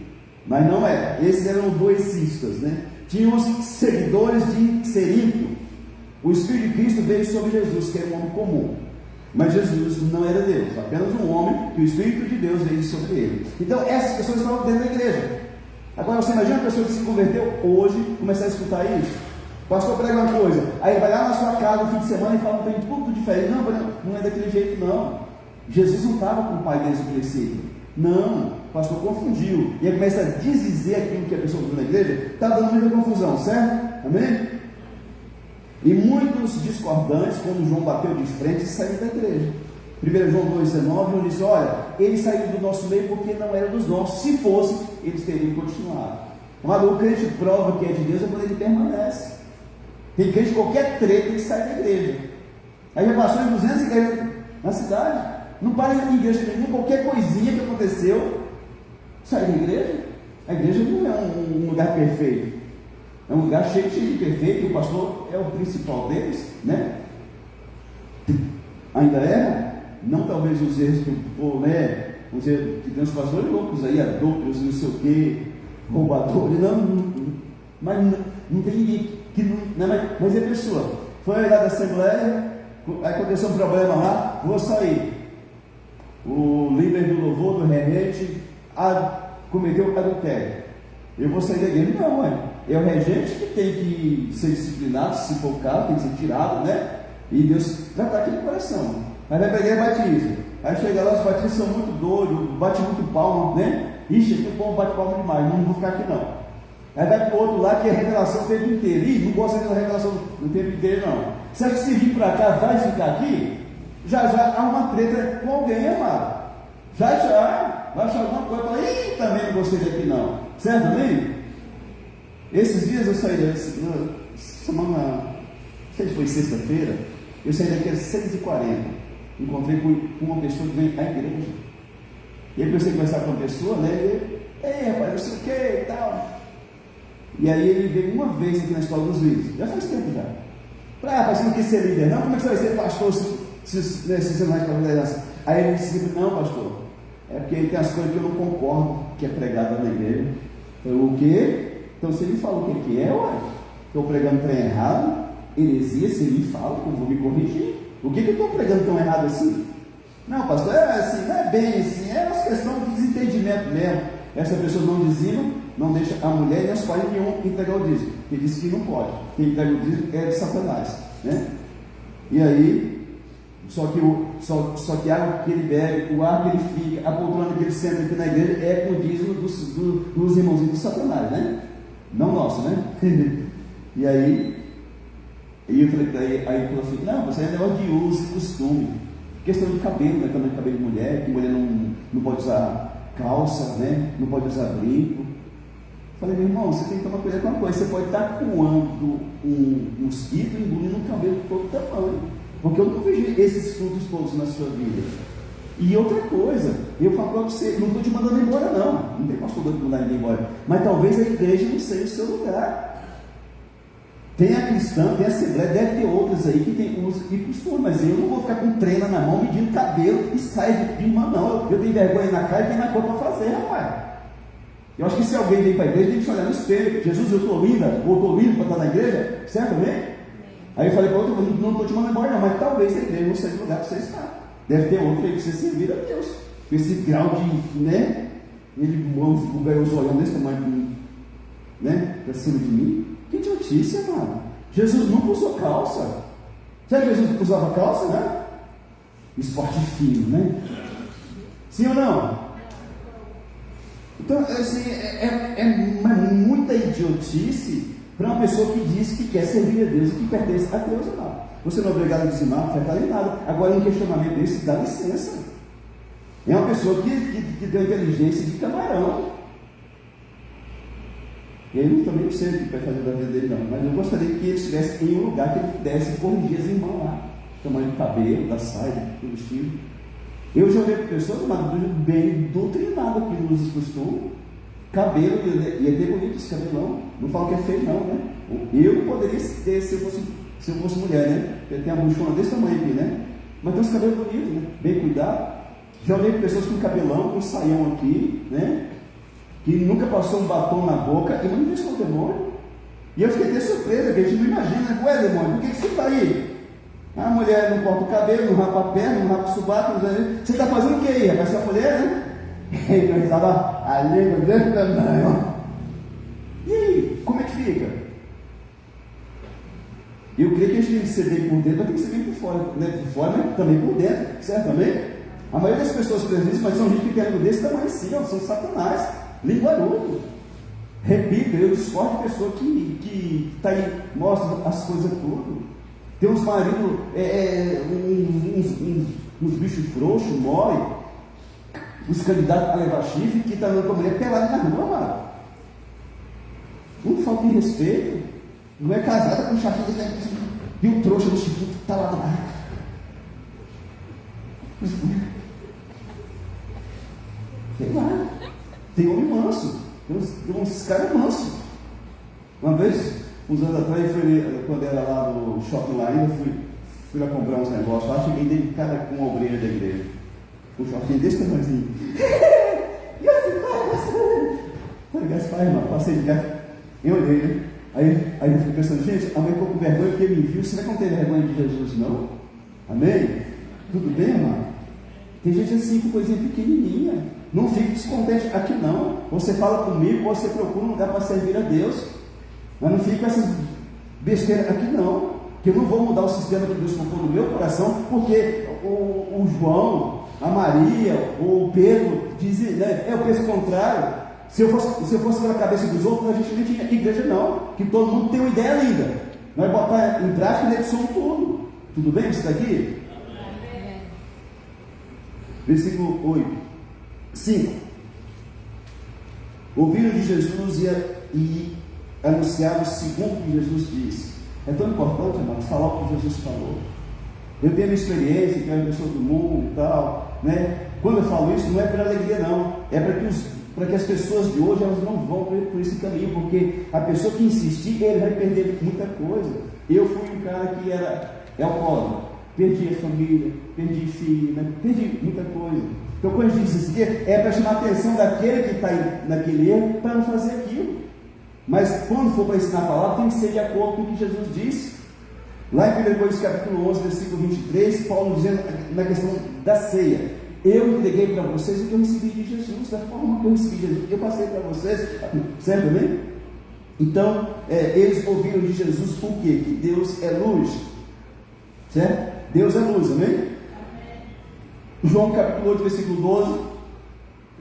mas não era. Esses eram os doecistas, né? Tinha os seguidores de Cerinto. O Espírito de Cristo veio sobre Jesus, que era um homem comum, mas Jesus não era Deus, apenas um homem que o Espírito de Deus veio sobre ele. Então essas pessoas estavam dentro da igreja. Agora você imagina uma pessoa que se converteu hoje, começar a escutar isso. O pastor prega uma coisa, aí vai lá na sua casa no fim de semana e fala um tem tudo diferente. Não é daquele jeito não. Jesus não estava com o pai desde o princípio. Não, o pastor confundiu. E aí começa a desdizer aquilo que a pessoa viu na igreja, está dando muita confusão, certo? Amém? E muitos discordantes, quando João bateu de frente, saíram da igreja. 1 João 2,19, João disse: olha, eles saíram do nosso meio porque não eram dos nossos. Se fosse, eles teriam continuado. Mas o crente prova que é de Deus é quando ele permanece. Tem crente, qualquer treta, ele sai da igreja. Aí já passou em 200 igrejas na cidade. Não para em igreja nenhuma, qualquer coisinha que aconteceu, sai da igreja. A igreja não é um lugar perfeito. É um lugar cheio de perfeito, e o pastor é o principal deles, né? Ainda é? Não talvez os erros que o povo, né? Vamos dizer, que tem uns pastores loucos aí, adultos, não sei o quê, roubadores, mas não tem ninguém que não, mas é pessoa. Foi lá da Assembleia, aí aconteceu um problema lá, vou sair. O líder do louvor, do regente, cometeu adultério. Eu vou sair da igreja? Não, é o regente que tem que ser disciplinado, se for o caso, tem que ser tirado, né? E Deus tratar aqui no coração. Aí vai para a igreja e batiza. Aí chega lá, os batistas são muito doidos, bate muito palma, né? Ixi, aqui o povo bate palma demais, não vou ficar aqui não. Aí vai para o outro lá que é revelação o tempo inteiro. Ih, não gosta da revelação o tempo inteiro não. Será que se vir para cá vai ficar aqui? Já há uma treta com alguém, amado. Já vai achar alguma coisa e falar: ih, também não gostei daqui não. Certo, amém? Esses dias eu saí, semana, não sei se foi sexta-feira, eu saí daqui às 6h40. Encontrei com uma pessoa que vem à igreja. E aí comecei a conversar com uma pessoa, né? Ei, rapaz, não sei o que e tal. E aí ele veio uma vez aqui na escola dos líderes. Já faz tempo já. Rapaz, você não quis ser líder, não? Como é que você vai ser pastor se você não vai para a liderança? Aí ele disse: não, pastor, é porque tem as coisas que eu não concordo que é pregada na igreja. Eu, o quê? Então você me fala o que é, ué? Estou pregando trem errado, heresia, você me fala que eu vou me corrigir. O que eu estou pregando tão errado assim? Não, pastor, é assim, não é bem assim, é uma questão de desentendimento mesmo. Essa pessoa não dizima, não deixa a mulher e as pais nenhum entregar o dízimo. Ele disse que não pode. Quem entrega o dízimo é de Satanás, né? E aí, só que a água que ele bebe, o ar que ele fica, a poltrona que ele senta aqui na igreja é com o dízimo dos irmãozinhos de Satanás, né? Não nosso, né? E aí eu falei, aí ele falou assim, não, você é negócio de uso e costume. Questão de cabelo, né? Também cabelo de mulher, que mulher não pode usar calça, né? Não pode usar brinco. Falei, meu irmão, você tem que tomar cuidado com uma coisa, você pode estar coando um mosquito e engolindo um cabelo de todo tamanho. Porque eu não vejo esses frutos todos na sua vida. E outra coisa, eu falo para você, não estou te mandando embora não tem pastor doido para mandar ninguém embora, mas talvez a igreja não seja o seu lugar. Tem a cristã, tem a assembleia, deve ter outras aí que tem uso e costume, mas eu não vou ficar com treina na mão, medindo cabelo e sair de irmã não, eu tenho vergonha na cara e tenho na cor para fazer, rapaz. Eu acho que se alguém vem para a igreja, tem que se olhar no espelho, Jesus, eu estou linda, ou estou lindo para estar na igreja, certo também? Aí eu falei para outro, não estou te mandando embora não, mas talvez a igreja não seja o lugar para você estar. Deve ter outro aí para você servir a Deus. Com esse grau de, né? Ele ganhou os olhos desse tamanho, né? Para cima de mim. Que idiotice, amado. Jesus nunca usou calça. Sabe que Jesus usava calça, né? Esporte fino, né? Sim ou não? Então, assim, é muita idiotice para uma pessoa que diz que quer servir a Deus e que pertence a Deus ou não. Você não é obrigado a dizimar, não afetar em nada. Agora, um questionamento desse, dá licença. É uma pessoa que tem inteligência de camarão. Ele também não sei o que vai fazer da vida dele, não. Mas eu gostaria que ele estivesse em um lugar que ele pudesse corrigir as irmãs lá. O tamanho do cabelo, da saia, do vestido. Eu já vi pessoas bem doutrinadas que não usam costume. Cabelo, e é bem bonito esse cabelão. Não falo que é feio, não, né? Eu não poderia ter se eu fosse mulher, né? Eu tenho a buchona desse tamanho aqui, né? Mas tem uns cabelos bonitos, né? Bem cuidado. Já olhei pessoas com cabelão, com saião aqui, né? Que nunca passou um batom na boca e manifestou o demônio. E eu fiquei até surpresa, que a gente não imagina, né? Ué, demônio, por que você está aí? A mulher não corta o cabelo, não rapa a perna, não rapa o sovaco, você está fazendo o que aí? Vai ser a mulher, né? E aí nós estava a língua desse tamanho. E aí, como é que fica? Eu creio que a gente tem que ser bem por dentro, mas tem que ser bem por fora, né? Por fora, mas também por dentro, certo? Também? A maioria das pessoas presentes, mas são gente que tem língua desse tamanho assim, ó, são Satanás, linguarudo. Repito, eu discordo de pessoa que tá aí, mostra as coisas tudo. Tem uns maridos, uns bichos frouxos, mole, os candidatos a levar chifre, que está andando com a mulher pelada na rua, mano. Não falta de respeito. Não é casada com um chafrinho desse, e o trouxa do chifre está lá na área. Sei lá. Tem homem manso. Tem uns caras mansos. Uma vez, uns anos atrás, quando era lá no shopping lá ainda, fui lá comprar uns negócios lá, cheguei dentro de cara com uma obreira da igreja. Um shopping desse tamanhozinho. E assim, pai, irmão, passei de casa. Eu olhei, né? Aí eu fiquei pensando, gente, a mãe ficou com vergonha porque me viu. Será que não tem vergonha de Jesus, não? Amém? Tudo bem, irmão? Tem gente assim com coisinha pequenininha. Não fique descontente aqui não. Você fala comigo, você procura um lugar para servir a Deus. Mas não fique com essas besteiras aqui não. Que eu não vou mudar o sistema que Deus colocou no meu coração, porque o João, a Maria, o Pedro dizem, né? Eu penso o contrário. Se eu fosse pela cabeça dos outros, a gente nem tinha igreja não. Que todo mundo tem uma ideia linda. Nós botar em prática e eles são tudo. Tudo bem isso daqui? Amém. Versículo 8. 5. Ouviram de Jesus e anunciaram segundo o que Jesus disse. É tão importante, irmão, falar o que Jesus falou. Eu tenho a minha experiência, que é uma pessoa do mundo e tal, né? Quando eu falo isso, não é para alegria não, é para que as pessoas de hoje elas não vão por esse caminho, porque a pessoa que insistir, ele vai perder muita coisa. Eu fui um cara que era alcoólatra, perdi a família, perdi filho, né? Perdi muita coisa. Então quando a gente diz isso aqui, é para chamar a atenção daquele que está naquele erro, para não fazer aquilo. Mas quando for para ensinar a palavra, tem que ser de acordo com o que Jesus disse. Lá em 1 Coríntios capítulo 11, versículo 23, Paulo dizendo na questão da ceia: eu entreguei para vocês o que eu recebi de Jesus, da forma que eu recebi de Jesus, eu passei para vocês, certo, amém? Então, eles ouviram de Jesus o quê? Que Deus é luz, certo? Deus é luz, amém? João capítulo 8, versículo 12,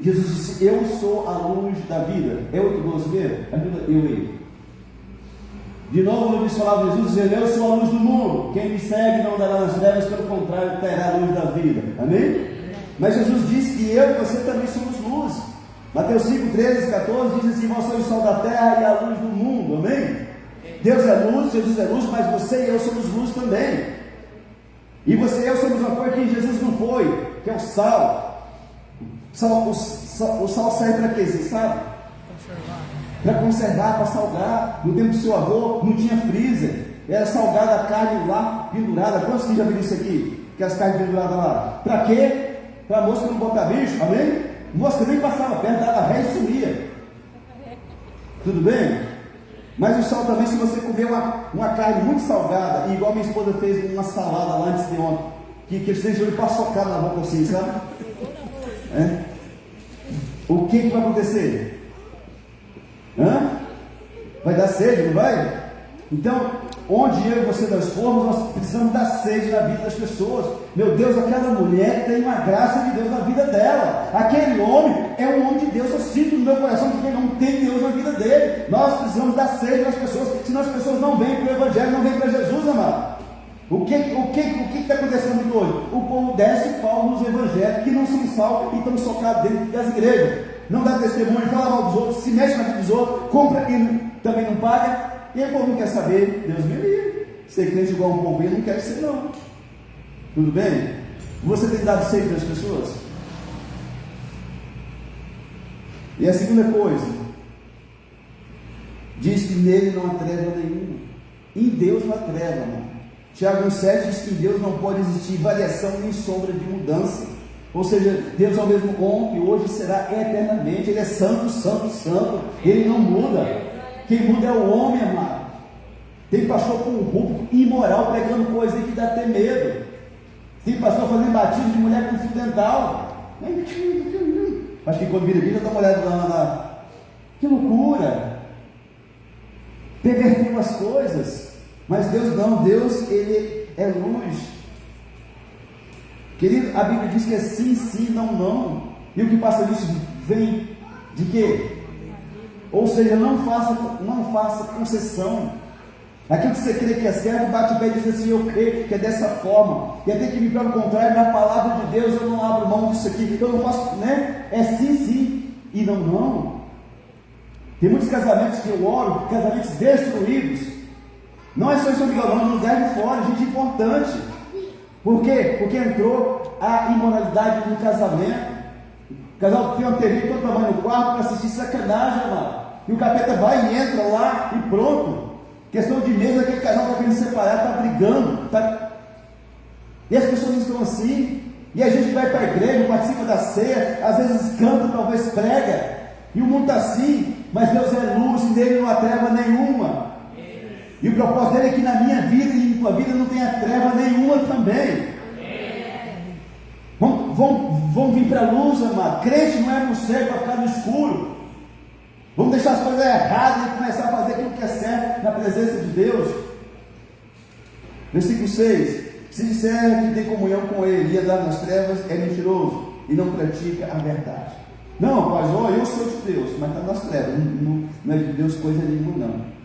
Jesus disse: eu sou a luz da vida. É 8:12 mesmo? Ajuda eu aí. De novo, eu disse falar Jesus dizendo: eu sou a luz do mundo, quem me segue não andará nas trevas, pelo contrário, terá a luz da vida, amém? Mas Jesus disse que eu e você também somos luz. Mateus 5, 13, 14 diz assim: vós sois o sol da terra e a luz do mundo, amém? Deus é luz, Jesus é luz, mas você e eu somos luz também. E você e eu somos uma coisa que Jesus não foi, que é o sal. O sal serve para quê? Você sabe? Para conservar, para salgar. No tempo do seu avô não tinha freezer, era salgada a carne lá, pendurada. Quantos que já viram isso aqui? Que as carnes penduradas lá. Para quê? Para a mosca não botar bicho, amém? A mosca nem passava perto, dava ré e sumia. Tudo bem? Mas o sal também, se você comer uma carne muito salgada, igual minha esposa fez uma salada lá antes de ontem, que eles deixam ele paçocado na boca assim, sabe? O que vai acontecer? Vai dar sede, não vai? Então, onde eu e você nós formos, nós precisamos dar sede na vida das pessoas. Meu Deus, aquela mulher tem uma graça de Deus na vida dela. Aquele homem é um homem de Deus. Eu sinto no meu coração que ele não tem Deus na vida dele. Nós precisamos dar sede nas pessoas. Senão as pessoas não vêm para o Evangelho, não vêm para Jesus, amado. O que está acontecendo muito hoje? O povo desce pau nos evangelhos que não são salvos e estão socados dentro das igrejas. Não dá testemunho, fala mal dos outros, se mexe na vida dos outros, compra e também não paga. E aí o povo não quer saber. Deus me livre. Ser crente igual um povo, eu não quero ser, não. Tudo bem? Você tem dado sede para as pessoas? E a segunda coisa, diz que nele não há treva nenhuma. Em Deus não há treva, irmão. Tiago 7 diz que em Deus não pode existir variação nem sombra de mudança. Ou seja, Deus é o mesmo ontem, hoje e será eternamente. Ele é santo, santo, santo. Ele não muda. Quem muda é o homem, amado. Tem pastor corrupto, imoral, pregando coisa aí que dá até medo. Tem pastor fazendo batismo de mulher com fio dental. Acho que quando vira aqui já dá uma olhada lá. Que loucura. Pervertendo as coisas. Mas Deus não, Deus ele é luz. Querido, a Bíblia diz que é sim, sim, não, não. E o que passa disso vem de quê? Ou seja, não faça concessão. Aquilo que você crê que é certo, bate o pé e diz assim: eu creio que é dessa forma. E até que me prova o contrário, na palavra de Deus eu não abro mão disso aqui. Eu não faço, né? É sim, sim e não, não. Tem muitos casamentos que eu oro, casamentos destruídos. Não é só isso, não, no lugar de fora, gente importante. Por quê? Porque entrou a imoralidade no casamento. O casal tem uma TV todo tamanho no quarto para assistir sacanagem, amado. E o capeta vai e entra lá e pronto. Questão de mês, aquele casal está querendo separar, está brigando. E as pessoas estão assim. E a gente vai para a igreja, participa da ceia, às vezes canta, talvez prega. E o mundo está assim, mas Deus é luz e nele não há treva nenhuma. E o propósito dele é que na minha vida e em tua vida não tenha treva nenhuma também. Vamos vir para a luz, amado. Crente não é no céu para ficar no escuro. Vamos deixar as coisas erradas e começar a fazer aquilo que é certo na presença de Deus. Versículo 6: se disser que tem comunhão com ele e andar nas trevas, é mentiroso e não pratica a verdade. Não, rapaz, eu sou de Deus, mas está nas trevas. Não é de Deus coisa nenhuma, não.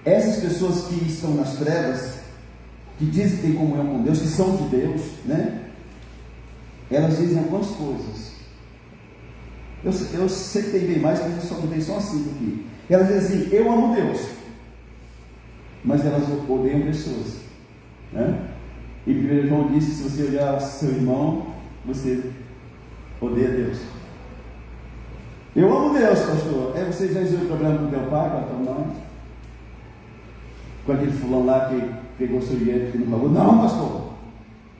Essas pessoas que estão nas trevas, que dizem que têm comunhão com Deus, que são de Deus, né? Elas dizem algumas coisas. Eu sei que tem bem mais, mas eu só não tenho só assim aqui. Elas dizem assim: eu amo Deus, mas elas odeiam pessoas, né? E 1 João diz que se você olhar seu irmão, você odeia Deus. Eu amo Deus, pastor. Você já resolveu o problema com teu pai, com a tua mãe? Com aquele fulano lá que pegou seu dinheiro e não pagou? Não, pastor.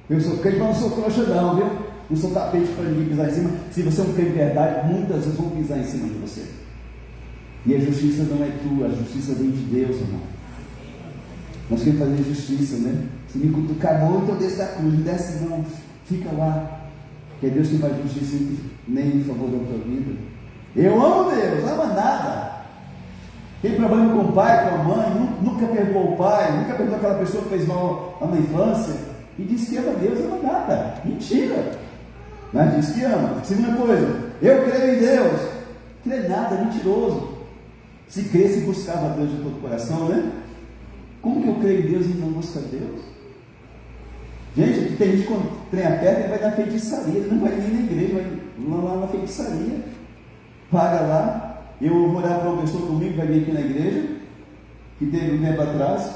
Eu sou crente, mas não sou trouxa não, viu? Não sou tapete para ninguém pisar em cima. Se você não tem verdade, muitas vezes vão pisar em cima de você. E a justiça não é tua, a justiça vem de Deus, irmão. Nós queremos fazer justiça, né? Se me cutucar muito, eu desço da cruz, me desce não, fica lá. Que é Deus que faz justiça nem em favor da tua vida. Eu amo Deus, não ama nada. Tem problema com o pai, com a mãe, nunca perdoou o pai, nunca perdoou aquela pessoa que fez mal na infância, e diz que ama Deus, ama nada. Mentira. Mas diz que ama. Segunda coisa, eu creio em Deus. Creio nada, mentiroso. Se cresce e buscava Deus de todo o coração, né? Como que eu creio em Deus e não busco a Deus? Gente, tem gente quando trem aperta, ele vai na feitiçaria, ele não vai nem na igreja, vai lá na feitiçaria, paga lá. Eu vou orar para uma pessoa comigo que vai vir aqui na igreja, que teve um tempo atrás,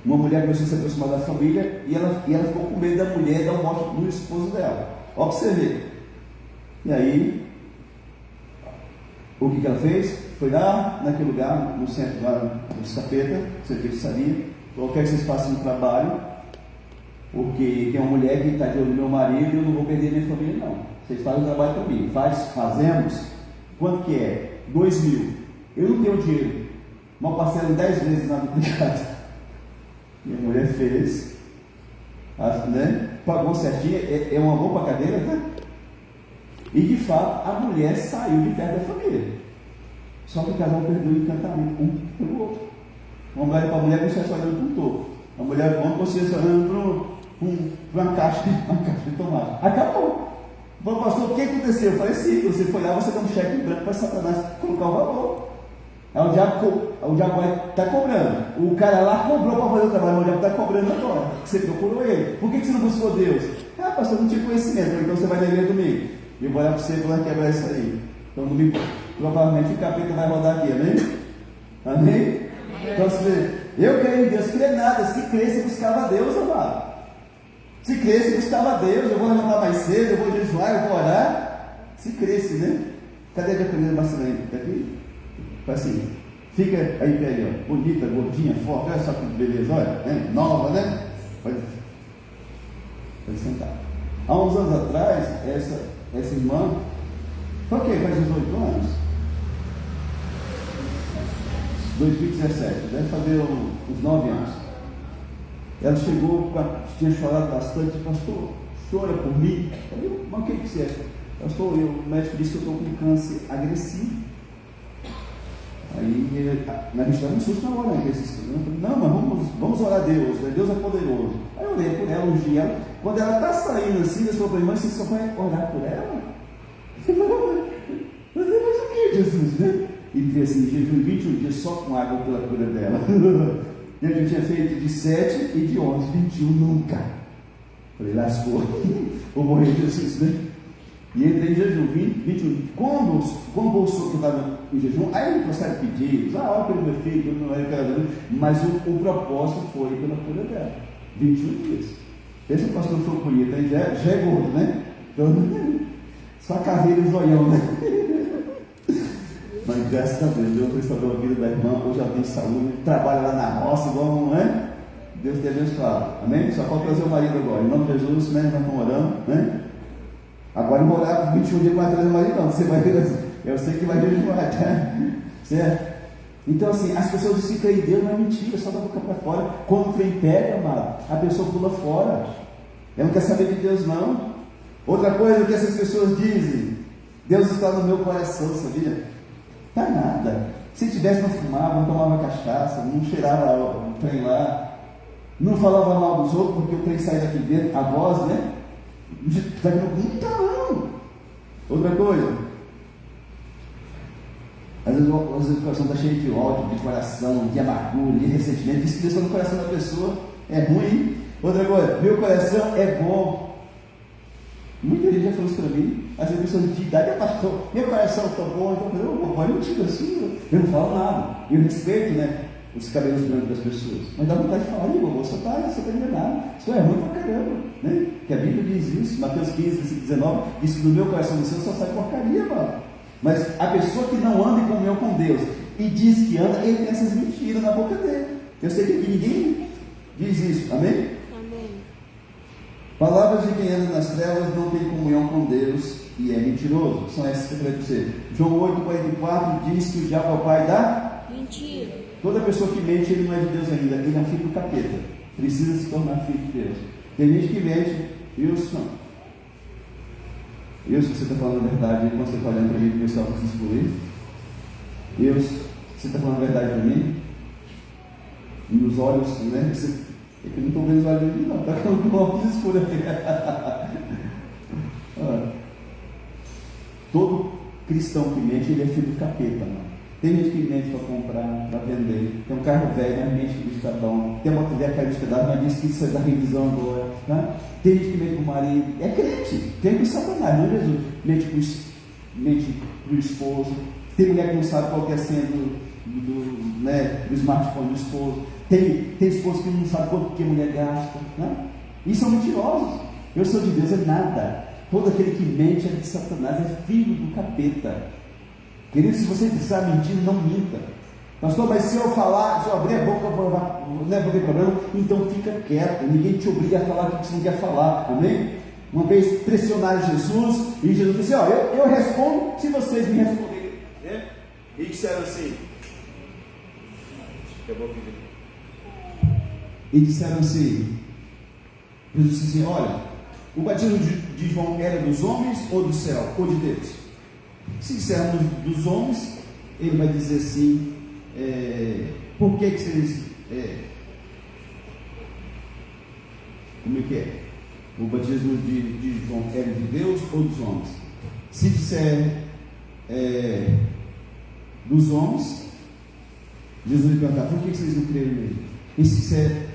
uma mulher começou a se aproximar da família, e ela ficou com medo da mulher dar um morte no esposo dela. Ó, para você ver. E aí, o que ela fez? Foi lá naquele lugar, no centro lá dos capeta, feitiçaria, falou: quero que vocês façam um trabalho, porque tem uma mulher que está de olho no meu marido e eu não vou perder minha família, não. Vocês fazem o trabalho comigo. Fazemos. Quanto que é? 2.000. Eu não tenho dinheiro. Uma parcela em 10 vezes na duplicada. Minha mulher fez, né? Pagou certinho. É uma boa para cadeira, tá? E de fato, a mulher saiu de perto da família. Só que o casal perdeu o encantamento um pelo outro. Uma mulher para a mulher você está olhando para um topo. A mulher para o homem você está olhando para uma caixa de tomate. Acabou. Bom, pastor, o que aconteceu? Eu falei: sim, você foi lá, você deu um cheque em branco para Satanás colocar o valor. Aí o diabo está cobrando. O cara lá cobrou para fazer o trabalho, mas o diabo está cobrando agora. Você procurou ele. Por que você não buscou Deus? Ah, pastor, não tinha conhecimento. Então você vai na igreja domingo. E eu vou olhar para você para quebrar isso aí. Então domingo, provavelmente o capeta vai rodar aqui, amém? Amém? Então você vê, eu creio em Deus, creio nada. Se cresce, buscava Deus, amado. Se cresce, buscava Deus. Eu vou levantar mais cedo, eu vou jejuar, eu vou orar. Se cresce, né? Cadê a diaconisa Marcelina? Está aqui? Faz assim, fica aí, pele, ó, bonita, gordinha, forte, olha só que beleza, olha, né? Nova, né? Pode sentar. Há uns anos atrás, essa irmã, foi o quê? Faz 18 anos? 2017, deve fazer uns 9 anos. Ela chegou, tinha chorado bastante: pastor, chora por mim. Eu falei: mas o que você é? Pastor, o médico disse que eu estou com câncer agressivo. Aí a gente estava um susto na hora, né? Eu falei: não, mas vamos orar a Deus, né? Deus é poderoso. Aí eu orei por ela, ungi ela. Quando ela está saindo assim, eu falei: mas você só vai orar por ela? Eu falei: mas o que, Jesus, né? E ele fez assim: jejum 21 dias só com água pela cura dela. E eu tinha feito de 7 e de 11, 21 nunca. Falei: lascou, vou morrer de Jesus, né? E entrei em jejum, 21. Quando o senhor estava em jejum, aí ele trouxeram pedidos: olha pelo meu filho, não é, mas o propósito foi pela cura dela. 21 dias. Esse pastor foi bonito, aí já é gordo, né? Então, só caveira e zoião, né? Mas graças a Deus, Deus restaurou a vida da irmã. Hoje ela tem saúde, trabalha lá na roça, igual, não é? Deus te abençoe. Amém? Só pode trazer o marido agora. Em nome de Jesus, né? Nós estamos orando, né? Agora não vou orar por 21 dias para trazer o marido, não. Você vai ver, eu sei que vai jejuar, tá? Certo? Então, assim, as pessoas dizem que em Deus não é mentira, só da boca para fora. Quando o trem pega, amado, a pessoa pula fora. Ela não quer saber de Deus, não. Outra coisa que essas pessoas dizem: Deus está no meu coração, sabia? Tá nada. Se tivesse, não fumava, não tomava cachaça, não cheirava o trem lá, não falava mal dos outros, porque o trem sai daqui dentro, a voz, né? Não tá, não. Outra coisa, às vezes o coração está cheio de ódio, de coração, de amargura, de ressentimento. Diz que Deus está no coração da pessoa, é ruim. Outra coisa, meu coração é bom. Muita gente já falou isso para mim. Às vezes pessoas de idade: pastor, meu coração está bom. Então eu falei: vai mentir assim, eu não falo nada. Eu respeito, né, os cabelos brancos das pessoas, mas dá vontade de falar: você está enganado, isso é ruim pra caramba, né? Que a Bíblia diz isso, Mateus 15, versículo 19, diz que do meu coração do céu só sai porcaria, mano. Mas a pessoa que não anda em comunhão com Deus e diz que anda, ele tem essas mentiras na boca dele. Eu sei que aqui ninguém diz isso, amém? Amém. Palavras de quem anda nas trevas não tem comunhão com Deus e é mentiroso. São essas que eu falei para você. João 8,44 diz que o diabo é o pai da mentira. Toda pessoa que mente, ele não é de Deus ainda, ele é um filho do capeta. Precisa se tornar filho de Deus. Tem gente que mente, Wilson, você está falando a verdade quando você está olhando para mim, o pessoal para se excluir? Wilson, você está falando a verdade para mim? Nos olhos, né? É que eu não estou vendo os olhos dele, não, está com óculos escuros aqui. Todo cristão que mente, ele é filho do capeta, mano. Tem gente que mente para comprar, para vender. Tem um carro velho, mas mente que diz que tá bom. Tem uma mulher que caiu hospedada, mas diz que isso é da revisão agora. Né? Tem gente que mente para o marido. É crente. Tem que Satanás, não é Jesus. Mente para o esposo. Tem mulher que não sabe qual que é a senha do smartphone do esposo. Tem esposo que não sabe quanto que a mulher gasta. Né? E são mentirosos. Eu sou de Deus, é nada. Todo aquele que mente é de Satanás, é filho do capeta. Querido, se você precisar mentir, não minta. Pastor, mas se eu falar, se eu abrir a boca, não vai ter problema, então fica quieto. Ninguém te obriga a falar o que você não quer falar, amém? Uma vez pressionaram Jesus, e Jesus disse assim: eu respondo se vocês me responderem. Né? E disseram assim: Jesus disse assim: olha, o batismo de João era dos homens ou do céu, ou de Deus? Se dissermos dos homens, ele vai dizer assim: por que vocês, como é que é? O batismo de João era de Deus ou dos homens? Se disser dos homens, Jesus vai perguntar: por que vocês não creram nele? E se disser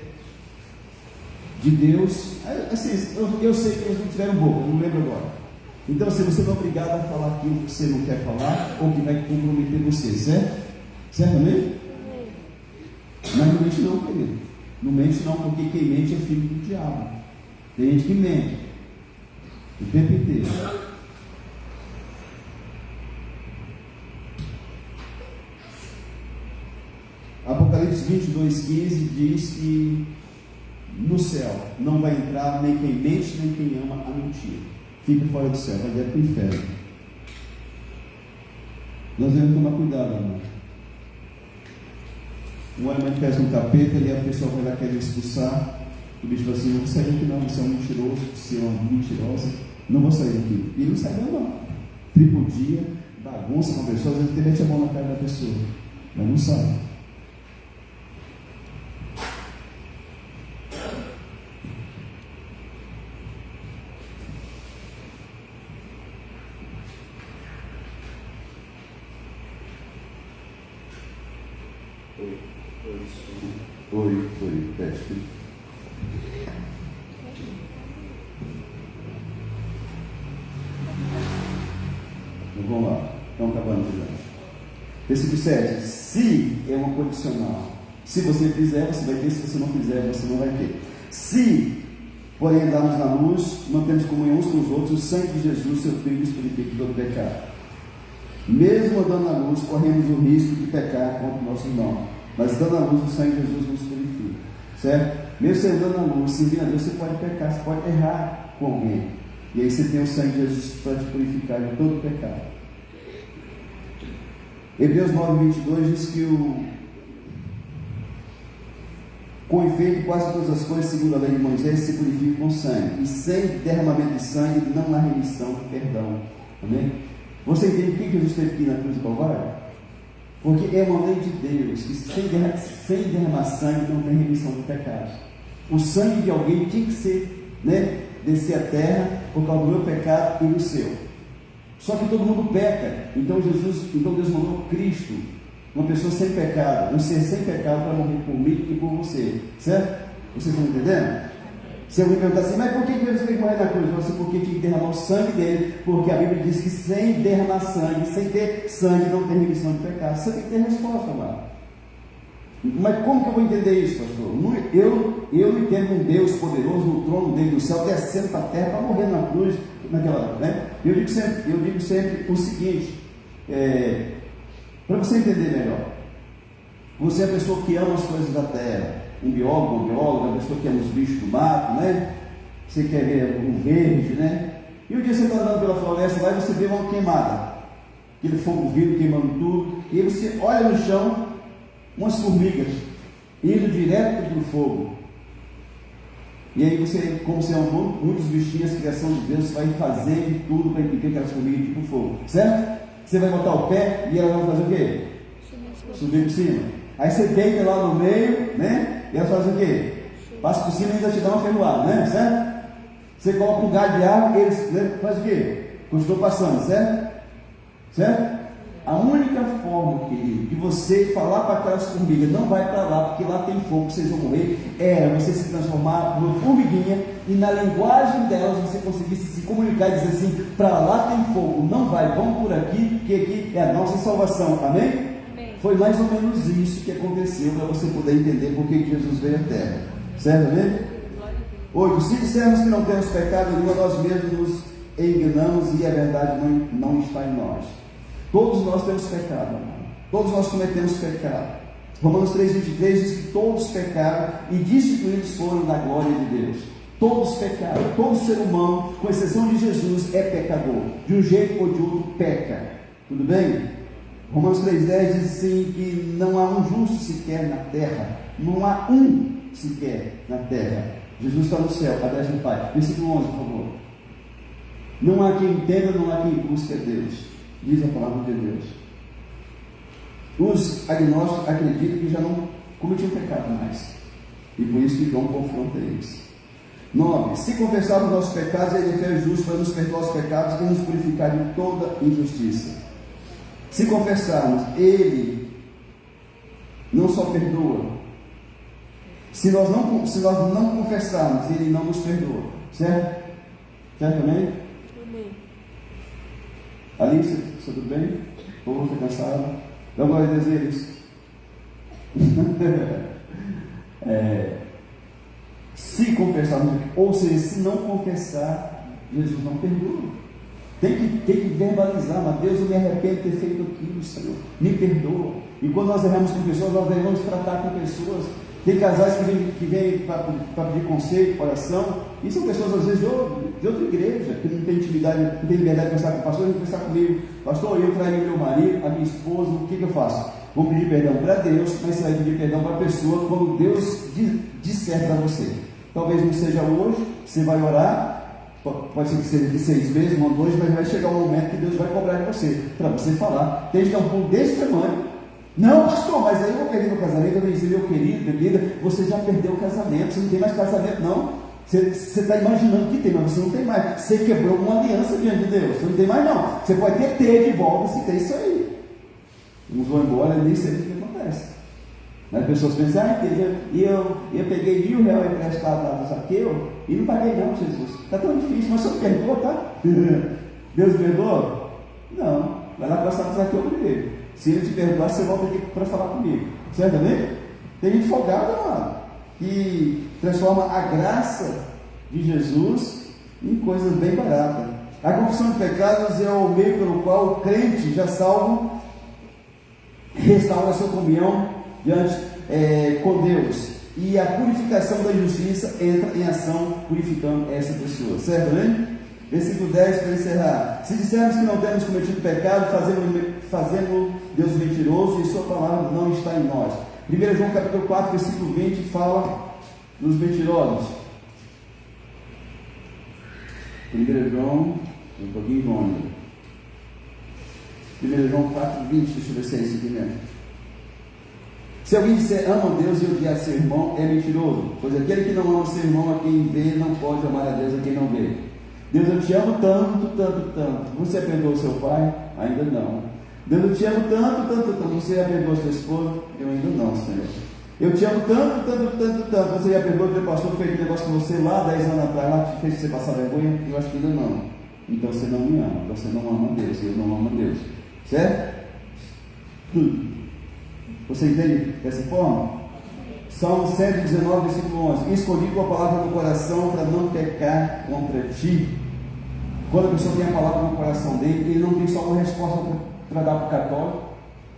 de Deus, assim, eu sei que eles não tiveram boca, eu não lembro agora. Então, assim, você não é obrigado a falar aquilo que você não quer falar ou que vai comprometer você, certo? Certo também? Mas não mente não, querido. Não mente não, porque quem mente é filho do diabo. Tem gente que mente o tempo inteiro. Apocalipse 22:15 diz que no céu não vai entrar nem quem mente, nem quem ama a mentira. Fica fora do céu, vai direto para o inferno. Nós devemos tomar cuidado, amor. Um homem manifesta um capeta e a pessoa vai lá querer expulsar. O bicho fala assim: não vou sair daqui não, você é um mentiroso, você é uma mentirosa, não vou sair daqui. E ele não sai não. Tripudia, bagunça com a pessoa, às vezes ele mete a mão na cara da pessoa, mas não sai. Oi, teste. Então, vamos lá, estamos acabando já. Versículo 7: se é uma condicional. Se você fizer, você vai ter. Se você não fizer, você não vai ter. Se, porém, andarmos na luz, mantemos comunhão uns com os outros, o sangue de Jesus, seu Filho, nos purifica de todo pecado. Mesmo andando na luz, corremos o risco de pecar contra o nosso irmão. Mas estando na luz, o sangue de Jesus nos purifica. Certo? Mesmo você andando na luz, servindo a Deus, você pode pecar, você pode errar com alguém. E aí você tem o sangue de Jesus para te purificar de todo pecado. Hebreus 9:22 diz que com efeito, quase todas as coisas, segundo a lei de Moisés, se purificam com sangue. E sem derramamento de sangue não há remissão de perdão. Amém? Você entende por que Jesus esteve aqui na cruz do Calvário? Porque é uma lei de Deus que sem derramar sangue não tem remissão de pecados. O sangue de alguém tinha que ser, descer a terra por causa do meu pecado e do seu. Só que todo mundo peca. Então Deus mandou Cristo, uma pessoa sem pecado, um ser sem pecado, para morrer por mim e por você. Certo? Vocês estão entendendo? Se alguém perguntar assim: mas por que Jesus tem que morrer na cruz? Eu falo assim: porque tinha que derramar o sangue dele, porque a Bíblia diz que sem derramar sangue, sem ter sangue, não tem remissão de pecado. Você tem que ter resposta, amado. Mas como que eu vou entender isso, pastor? Eu não entendo um Deus poderoso no trono dele do céu, descendo para a terra para morrer na cruz, naquela hora, né? Eu digo sempre o seguinte, para você entender melhor: você é a pessoa que ama as coisas da terra, um biólogo, uma pessoa que ama os bichos do mato, né? Você quer ver um verde, né? E um dia você está andando pela floresta lá e você vê uma queimada, aquele fogo vindo queimando tudo, e aí você olha no chão umas formigas indo direto para o fogo. E aí você, como você é muitos bichinhos, a criação de Deus, vai fazer de tudo para impedir aquelas formigas de ir para o fogo, certo? Você vai botar o pé e ela vai fazer o quê? Subir por cima. Aí você deita lá no meio, né? E ela faz o quê? Passa por cima e ainda te dá uma ferroada, né? Certo? Você coloca um galho de árvore e eles, né, faz o quê? Continua passando, certo? Certo? A única forma, querido, de você falar para aquelas formigas, não vai para lá, porque lá tem fogo, vocês vão morrer, era você se transformar numa formiguinha e na linguagem delas você conseguisse se comunicar e dizer assim: para lá tem fogo, não vai, vamos por aqui, que aqui é a nossa salvação, amém? Amém. Foi mais ou menos isso que aconteceu para você poder entender por que Jesus veio à terra, certo, amém? 8. Se dissermos que não temos pecado nenhum, nós mesmos nos enganamos e a verdade não está em nós. Todos nós temos pecado, amado. Todos nós cometemos pecado. Romanos 3,23 diz que todos pecaram e destituídos foram da glória de Deus. Todos pecaram, todo ser humano, com exceção de Jesus, é pecador. De um jeito ou de outro peca. Tudo bem? Romanos 3,10 diz assim que não há um justo sequer na terra. Não há um sequer na terra. Jesus está no céu, atrás do Pai. Versículo 11, por favor. Não há quem entenda, não há quem busque a Deus. Diz a palavra de Deus. Os agnósticos acreditam que já não cometiam pecado mais. E por isso que João confronta eles. 9. Se confessarmos nossos pecados, Ele é fiel e justo para nos perdoar os pecados e nos purificar de toda injustiça. Se confessarmos, Ele não só perdoa. Se nós não confessarmos, Ele não nos perdoa. Certo? Certo também? Alice, está tudo bem? Ou você cansado? Dá uma glória a Deus, eles. Se confessarmos, ou seja, se não confessar, Jesus não perdoa. Tem que verbalizar: mas Deus, eu me arrependo de ter feito aquilo, Senhor, me perdoa. E quando nós erramos com pessoas, nós devemos tratar com pessoas. Tem casais que vêm para pedir conselho, oração, e são pessoas às vezes de outra igreja, que não tem intimidade, não tem liberdade de pensar com o pastor, de pensar comigo: pastor, eu traí meu marido, a minha esposa, o que eu faço? Vou pedir perdão para Deus, mas você vai pedir perdão para a pessoa quando Deus disser para você. Talvez não seja hoje, você vai orar, pode ser que seja de 6 meses, não 2, mas vai chegar um momento que Deus vai cobrar de você, para você falar. Tem que dar um pulo desse tamanho. Não, pastor, mas aí eu perdi meu casamento. Eu disse: meu querido, querida, você já perdeu o casamento, você não tem mais casamento, não. Você está imaginando que tem, mas você não tem mais. Você quebrou uma aliança diante de Deus, você não tem mais, não. Você pode ter de volta se tem isso aí. Uns vão embora e nem sei o que acontece. As pessoas pensam: eu peguei R$1.000 emprestado lá do Zaqueu e não paguei, não, Jesus. Está tão difícil, mas você não perdoa, tá? Deus perdoa? Não, vai lá passar do Zaqueu primeiro. Se Ele te perdoar, você volta aqui para falar comigo. Certo também? Tem gente folgada, mano, que transforma a graça de Jesus em coisas bem baratas. A confissão de pecados é o meio pelo qual o crente já salvo restaura a sua comunhão diante com Deus. E a purificação da injustiça entra em ação, purificando essa pessoa. Certo, né? Versículo 10 para encerrar. Se dissermos que não temos cometido pecado, fazemos Deus mentiroso e sua palavra não está em nós. 1 João capítulo 4, versículo 20 fala dos mentirosos. 1 João, um pouquinho longe. 1 João 4, 20, deixa eu ver se é isso aqui mesmo. Se alguém disser ama a Deus e odiar seu irmão, é mentiroso, pois aquele que não ama seu irmão, a quem vê, não pode amar a Deus a quem não vê. Deus, eu te amo tanto, tanto, tanto. Você perdoou seu pai? Ainda não. Deus, eu te amo tanto, tanto, tanto. Você já perdoou sua esposa? Eu ainda não, Senhor. Eu te amo tanto, tanto, tanto, tanto. Você já perdoou o teu pastor que fez aquele negócio com você lá 10 anos atrás, lá que fez você passar vergonha? Eu acho que ainda não. Então você não me ama, você não ama Deus, eu não amo Deus. Certo? Tudo. Você entende dessa forma? Salmo 119, versículo 11. Escolhi tua palavra no coração para não pecar contra ti. Quando a pessoa tem a palavra no coração dele, ele não tem só uma resposta para dar para o católico,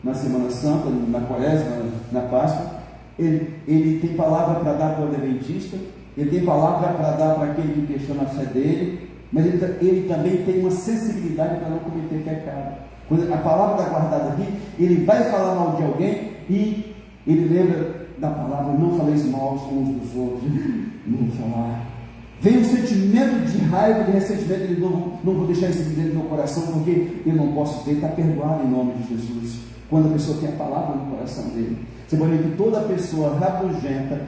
na Semana Santa, na Quaresma, na Páscoa. Ele tem palavra para dar para o adventista, ele tem palavra para dar para aquele que questiona a fé dele, mas ele também tem uma sensibilidade para não cometer pecado. Quando a palavra está guardada aqui, ele vai falar mal de alguém e Ele lembra da palavra, não faleis mal uns dos outros. Não vou falar. Vem um sentimento de raiva, de ressentimento, ele não vou deixar isso dentro do meu coração, porque eu não posso ter, está perdoado em nome de Jesus. Quando a pessoa tem a palavra no coração dele. Você pode ver que toda pessoa rabugenta,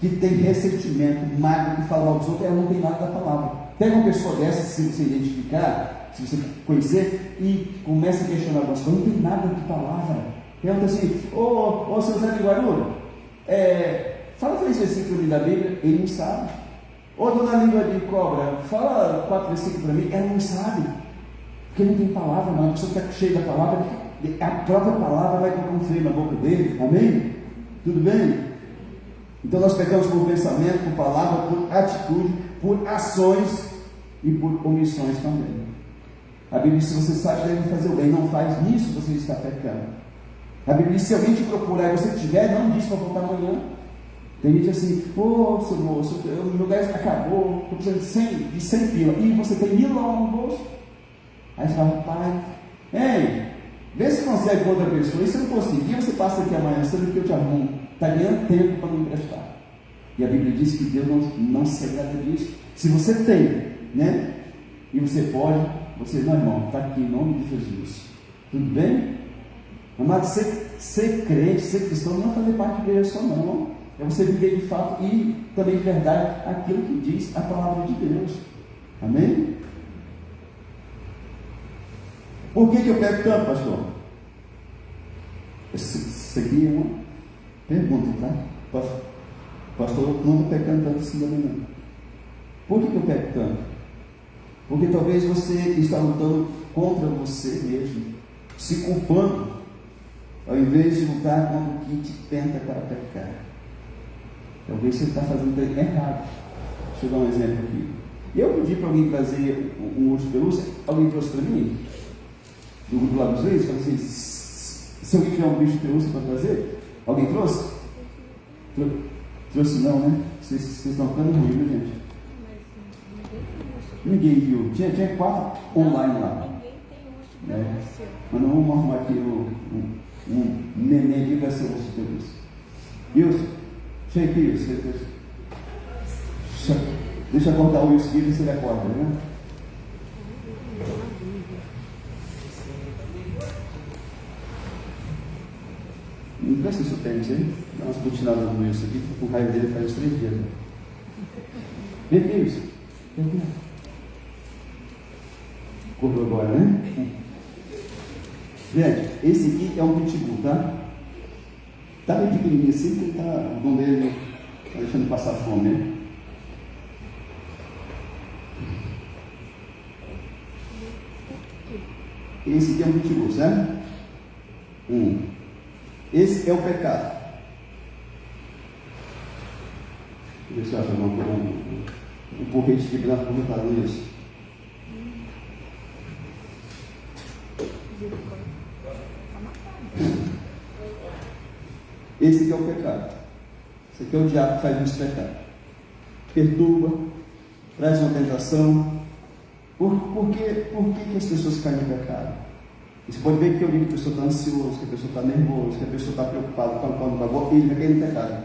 que tem ressentimento, mágoa, que fala mal dos outros, ela não tem nada da palavra. Pega uma pessoa dessa, se você identificar, se você conhecer, e começa a questionar algumas coisas, não tem nada de palavra. Pergunta assim, ô seu Zé de Guarulhos, fala 3 versículos da Bíblia, ele não sabe. Ô dona Língua de Cobra, fala 4 versículos para mim, ela não sabe. Porque não tem palavra, não. A pessoa que está cheia da palavra, a própria palavra vai colocar um freio na boca dele, amém? Tudo bem? Então nós pecamos por pensamento, por palavra, por atitude, por ações e por omissões também. A Bíblia diz, se você sabe, deve fazer o bem, não faz nisso, você está pecando. A Bíblia diz, se alguém te procurar e você tiver, não diz para voltar amanhã. Tem gente assim, seu moço, o meu gás acabou, estou precisando de 100 pila, e você tem 1000 lá no bolso. Aí você fala, pai, vê se consegue com outra pessoa, e se não conseguir, você passa aqui amanhã, sabe que eu te arrumo, está ganhando tempo para não emprestar. E a Bíblia diz que Deus não se agrada disso. Se você tem, né, e você pode, você, meu irmão, está aqui em nome de Jesus, tudo bem? Amado, ser crente, ser cristão não é fazer parte de Deus só não, é você viver de fato e também de verdade aquilo que diz a palavra de Deus, amém? Por que eu pego tanto, pastor? Isso aqui é uma pergunta, tá? Pastor, não estou pecando tanto assim também não. Por que eu pego tanto? Porque talvez você está lutando contra você mesmo, se culpando, ao invés de lutar contra o que te tenta para pecar. Talvez você está fazendo errado. Deixa eu dar um exemplo aqui. Eu pedi para alguém trazer um urso de pelúcia, alguém trouxe para mim, do grupo lá dos Reis, falei assim, se alguém tiver um bicho de pelúcia para trazer, alguém trouxe? Trouxe não, né? Vocês estão ficando ruim, né, gente? Ninguém viu. Tinha 4 online lá. Mas não vamos arrumar aqui um neném aqui para ser urso de pelúcia. Wilson, chega aqui, Wilson. Deixa eu acordar o Wilson aqui e você acorda, né? Não presta isso tênis aí? Dá umas butinadas no Wilson aqui, com raiva dele faz uns 3 dias. Né? Vem aqui, Wilson. Vem aqui. Acordou agora, né? Gente, esse aqui é um pitbull, tá? Tá bem pequenininho assim, porque o dono dele tá deixando passar fome, né? Esse aqui é um pitbull, certo? Esse é o pecado. Deixa eu ver se eu acho um porrete de branco comentando isso. Esse aqui é o pecado. Esse aqui é o diabo que faz nos pecar. Perturba, traz uma tentação. Por que as pessoas caem no pecado? Você pode ver que a pessoa está ansiosa, que a pessoa está nervosa, que a pessoa está preocupada com o favor, ele vai cair no pecado.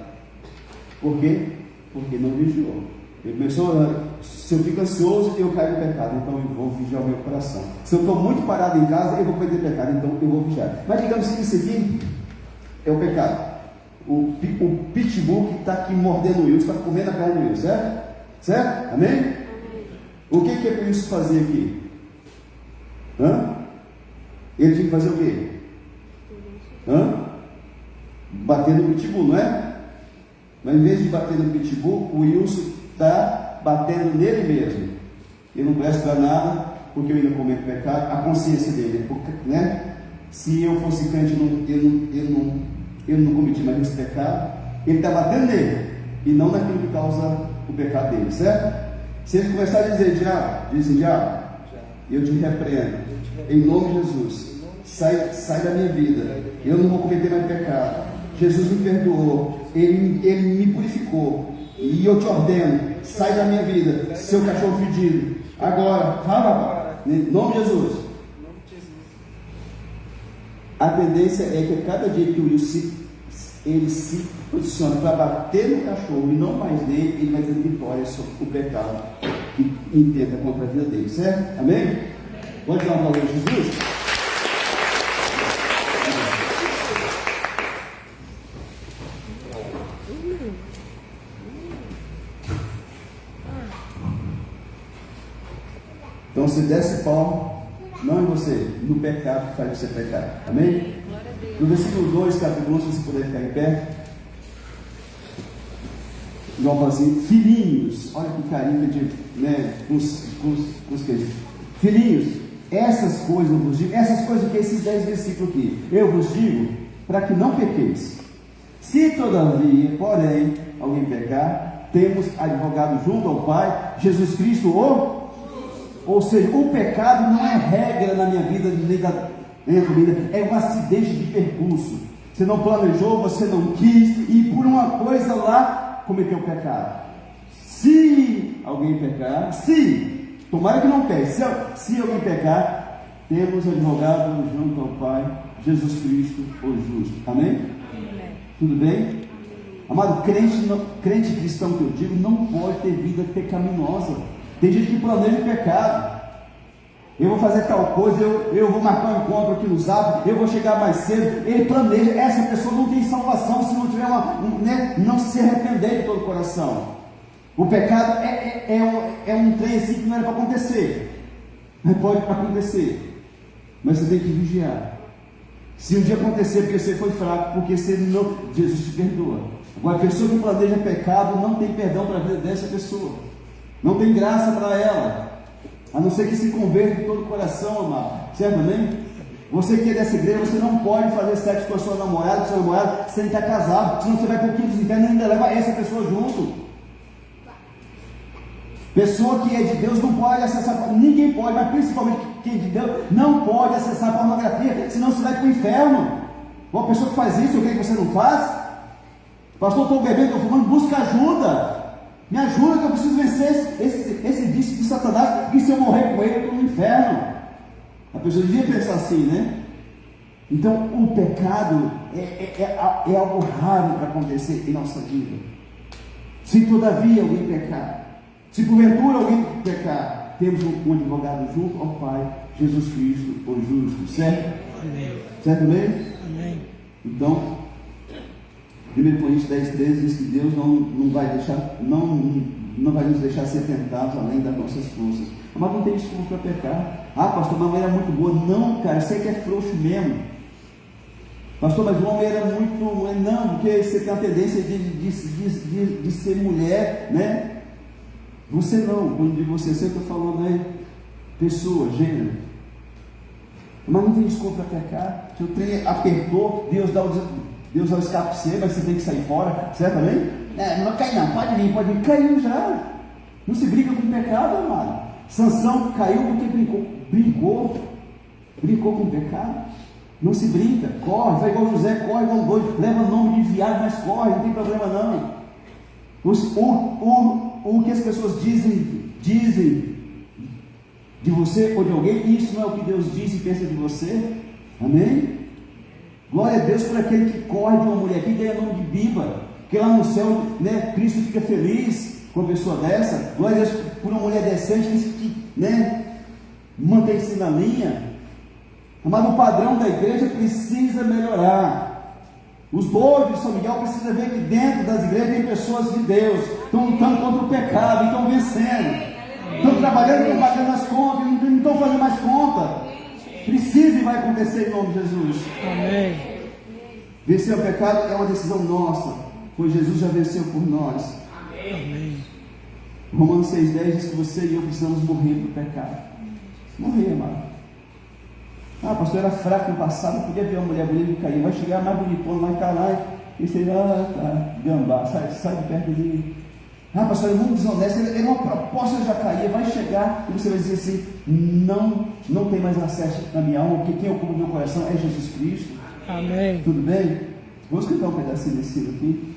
Por quê? Porque não vigiou. Ele pensou, se eu fico ansioso, eu caio no pecado, então eu vou vigiar o meu coração. Se eu estou muito parado em casa, eu vou cometer pecado, então eu vou vigiar. Mas digamos que isso aqui é o pecado. O pitbull que está aqui mordendo o Wilson, está comendo a carne do Wilson, certo? Certo? Amém? O que é para o Wilson fazer aqui? Ele tinha que fazer o quê? Bater no pitbull, não é? Mas em vez de bater no pitbull, o Wilson está batendo nele mesmo. Ele não presta para nada, porque eu ainda cometo pecado. A consciência dele, né? Se eu fosse crente, eu não cometi mais esse pecado. Ele está batendo nele, e não naquilo que causa o pecado dele, certo? Se ele começar a dizer, diabo, eu te repreendo, em nome de Jesus, sai da minha vida, eu não vou cometer mais pecado, Jesus me perdoou, ele me purificou, e eu te ordeno, sai da minha vida, seu cachorro fedido, agora, fala, em nome de Jesus. a tendência é que a cada dia que o Will ele se posiciona para bater no cachorro e não mais nele, ele vai ter vitória sobre o pecado que intenta contra a vida dele, certo? Amém? Pode dar uma palavra de Jesus? Então se desce pau, não em você, no pecado que faz você pecar. Amém? No versículo 2, capítulo 1, se você puder ficar em pé. João fala assim, filhinhos, olha que carinho de, né, com os queijos. Filhinhos, essas coisas eu vos digo, essas coisas que esses 10 versículos aqui, eu vos digo, para que não pequeis. Se todavia, porém, alguém pecar, temos advogado junto ao Pai, Jesus Cristo, ou seja, o pecado não é regra na minha vida, é um acidente de percurso. Você não planejou, você não quis, e por uma coisa lá, cometeu pecado. Se alguém pecar, tomara que não peque, se alguém pecar, temos advogado junto ao Pai, Jesus Cristo, o justo. Amém? Tudo bem? Amado, crente cristão que eu digo, não pode ter vida pecaminosa. Tem gente que planeja pecado. Eu vou fazer tal coisa, eu vou marcar um encontro aqui no Zap, eu vou chegar mais cedo. Ele planeja, essa pessoa não tem salvação se não tiver não se arrepender de todo o coração. O pecado é um trem assim que não era para acontecer, mas pode acontecer, mas você tem que vigiar. Se um dia acontecer porque você foi fraco, porque você não, Jesus te perdoa. Agora, a pessoa que planeja pecado não tem perdão para a vida dessa pessoa, não tem graça para ela, a não ser que se converta de todo o coração, amado. Certo, amém? Você que é dessa igreja, você não pode fazer sexo com a sua namorada, com seu namorado, sem estar casado, senão você vai para o quinto dos infernos e ainda leva essa pessoa junto. Pessoa que é de Deus não pode acessar, ninguém pode, mas principalmente quem é de Deus não pode acessar a pornografia, senão você vai para o inferno. Uma pessoa que faz isso, o que você não faz? Pastor, estou bebendo, estou fumando, busca ajuda. Me ajuda que eu preciso vencer esse vício de Satanás, porque se eu morrer com ele, eu estou no inferno. A pessoa devia pensar assim, né? Então, o pecado é algo raro para acontecer em nossa vida. Se todavia alguém pecar, se porventura alguém pecar, temos um advogado junto ao Pai, Jesus Cristo, o justo, certo? Amém. Certo mesmo? Amém. Então, 1 Coríntios 10:13 diz que Deus não vai nos deixar ser tentados além das nossas forças. Mas não tem desculpa para pecar. Ah, pastor, mas era muito boa. Não, cara, você que é frouxo mesmo. Pastor, mas o homem era muito. Não, porque você tem a tendência de ser mulher, né? Você não, quando digo você, eu estou falando aí, pessoa, gênero. Mas não tem desculpa para pecar. Se o trem apertou, Deus dá o escape para você, mas você tem que sair fora, certo também? Não vai cair não, pode vir, caiu já. Não se briga com o pecado, amado. Sansão caiu porque brincou com o pecado. Não se brinca, corre, vai igual José, corre igual doido, leva o nome de viado, mas corre, não tem problema não. O que as pessoas dizem de você ou de alguém, isso não é o que Deus diz e pensa de você. Amém? Glória a Deus por aquele que corre de uma mulher que ganha nome de Biba, que lá no céu, né, Cristo fica feliz com uma pessoa dessa. Glória a Deus por uma mulher decente que, né, mantém-se na linha. Mas o padrão da igreja precisa melhorar. Os doidos de São Miguel precisam ver que dentro das igrejas tem pessoas de Deus, estão lutando contra o pecado, estão vencendo, estão trabalhando, estão pagando as contas, não estão fazendo mais conta. Precisa e vai acontecer em nome de Jesus. Amém. Vencer o pecado é uma decisão nossa, pois Jesus já venceu por nós. Amém. Romanos 6,10 diz que você e eu precisamos morrer para o pecado. Morrer, amado. Ah, pastor, era fraco no passado, não podia ver uma mulher bonita e cair. Vai chegar mais bonitona, vai estar lá e você tá, gambá, sai de perto dele. Ah, pastor, é muito desonesto, é uma proposta, já caía, vai chegar e você vai dizer assim: não tem mais acesso na minha alma, porque quem ocupa o meu coração é Jesus Cristo. Amém. Tudo bem? Vamos cantar um pedacinho desse aqui.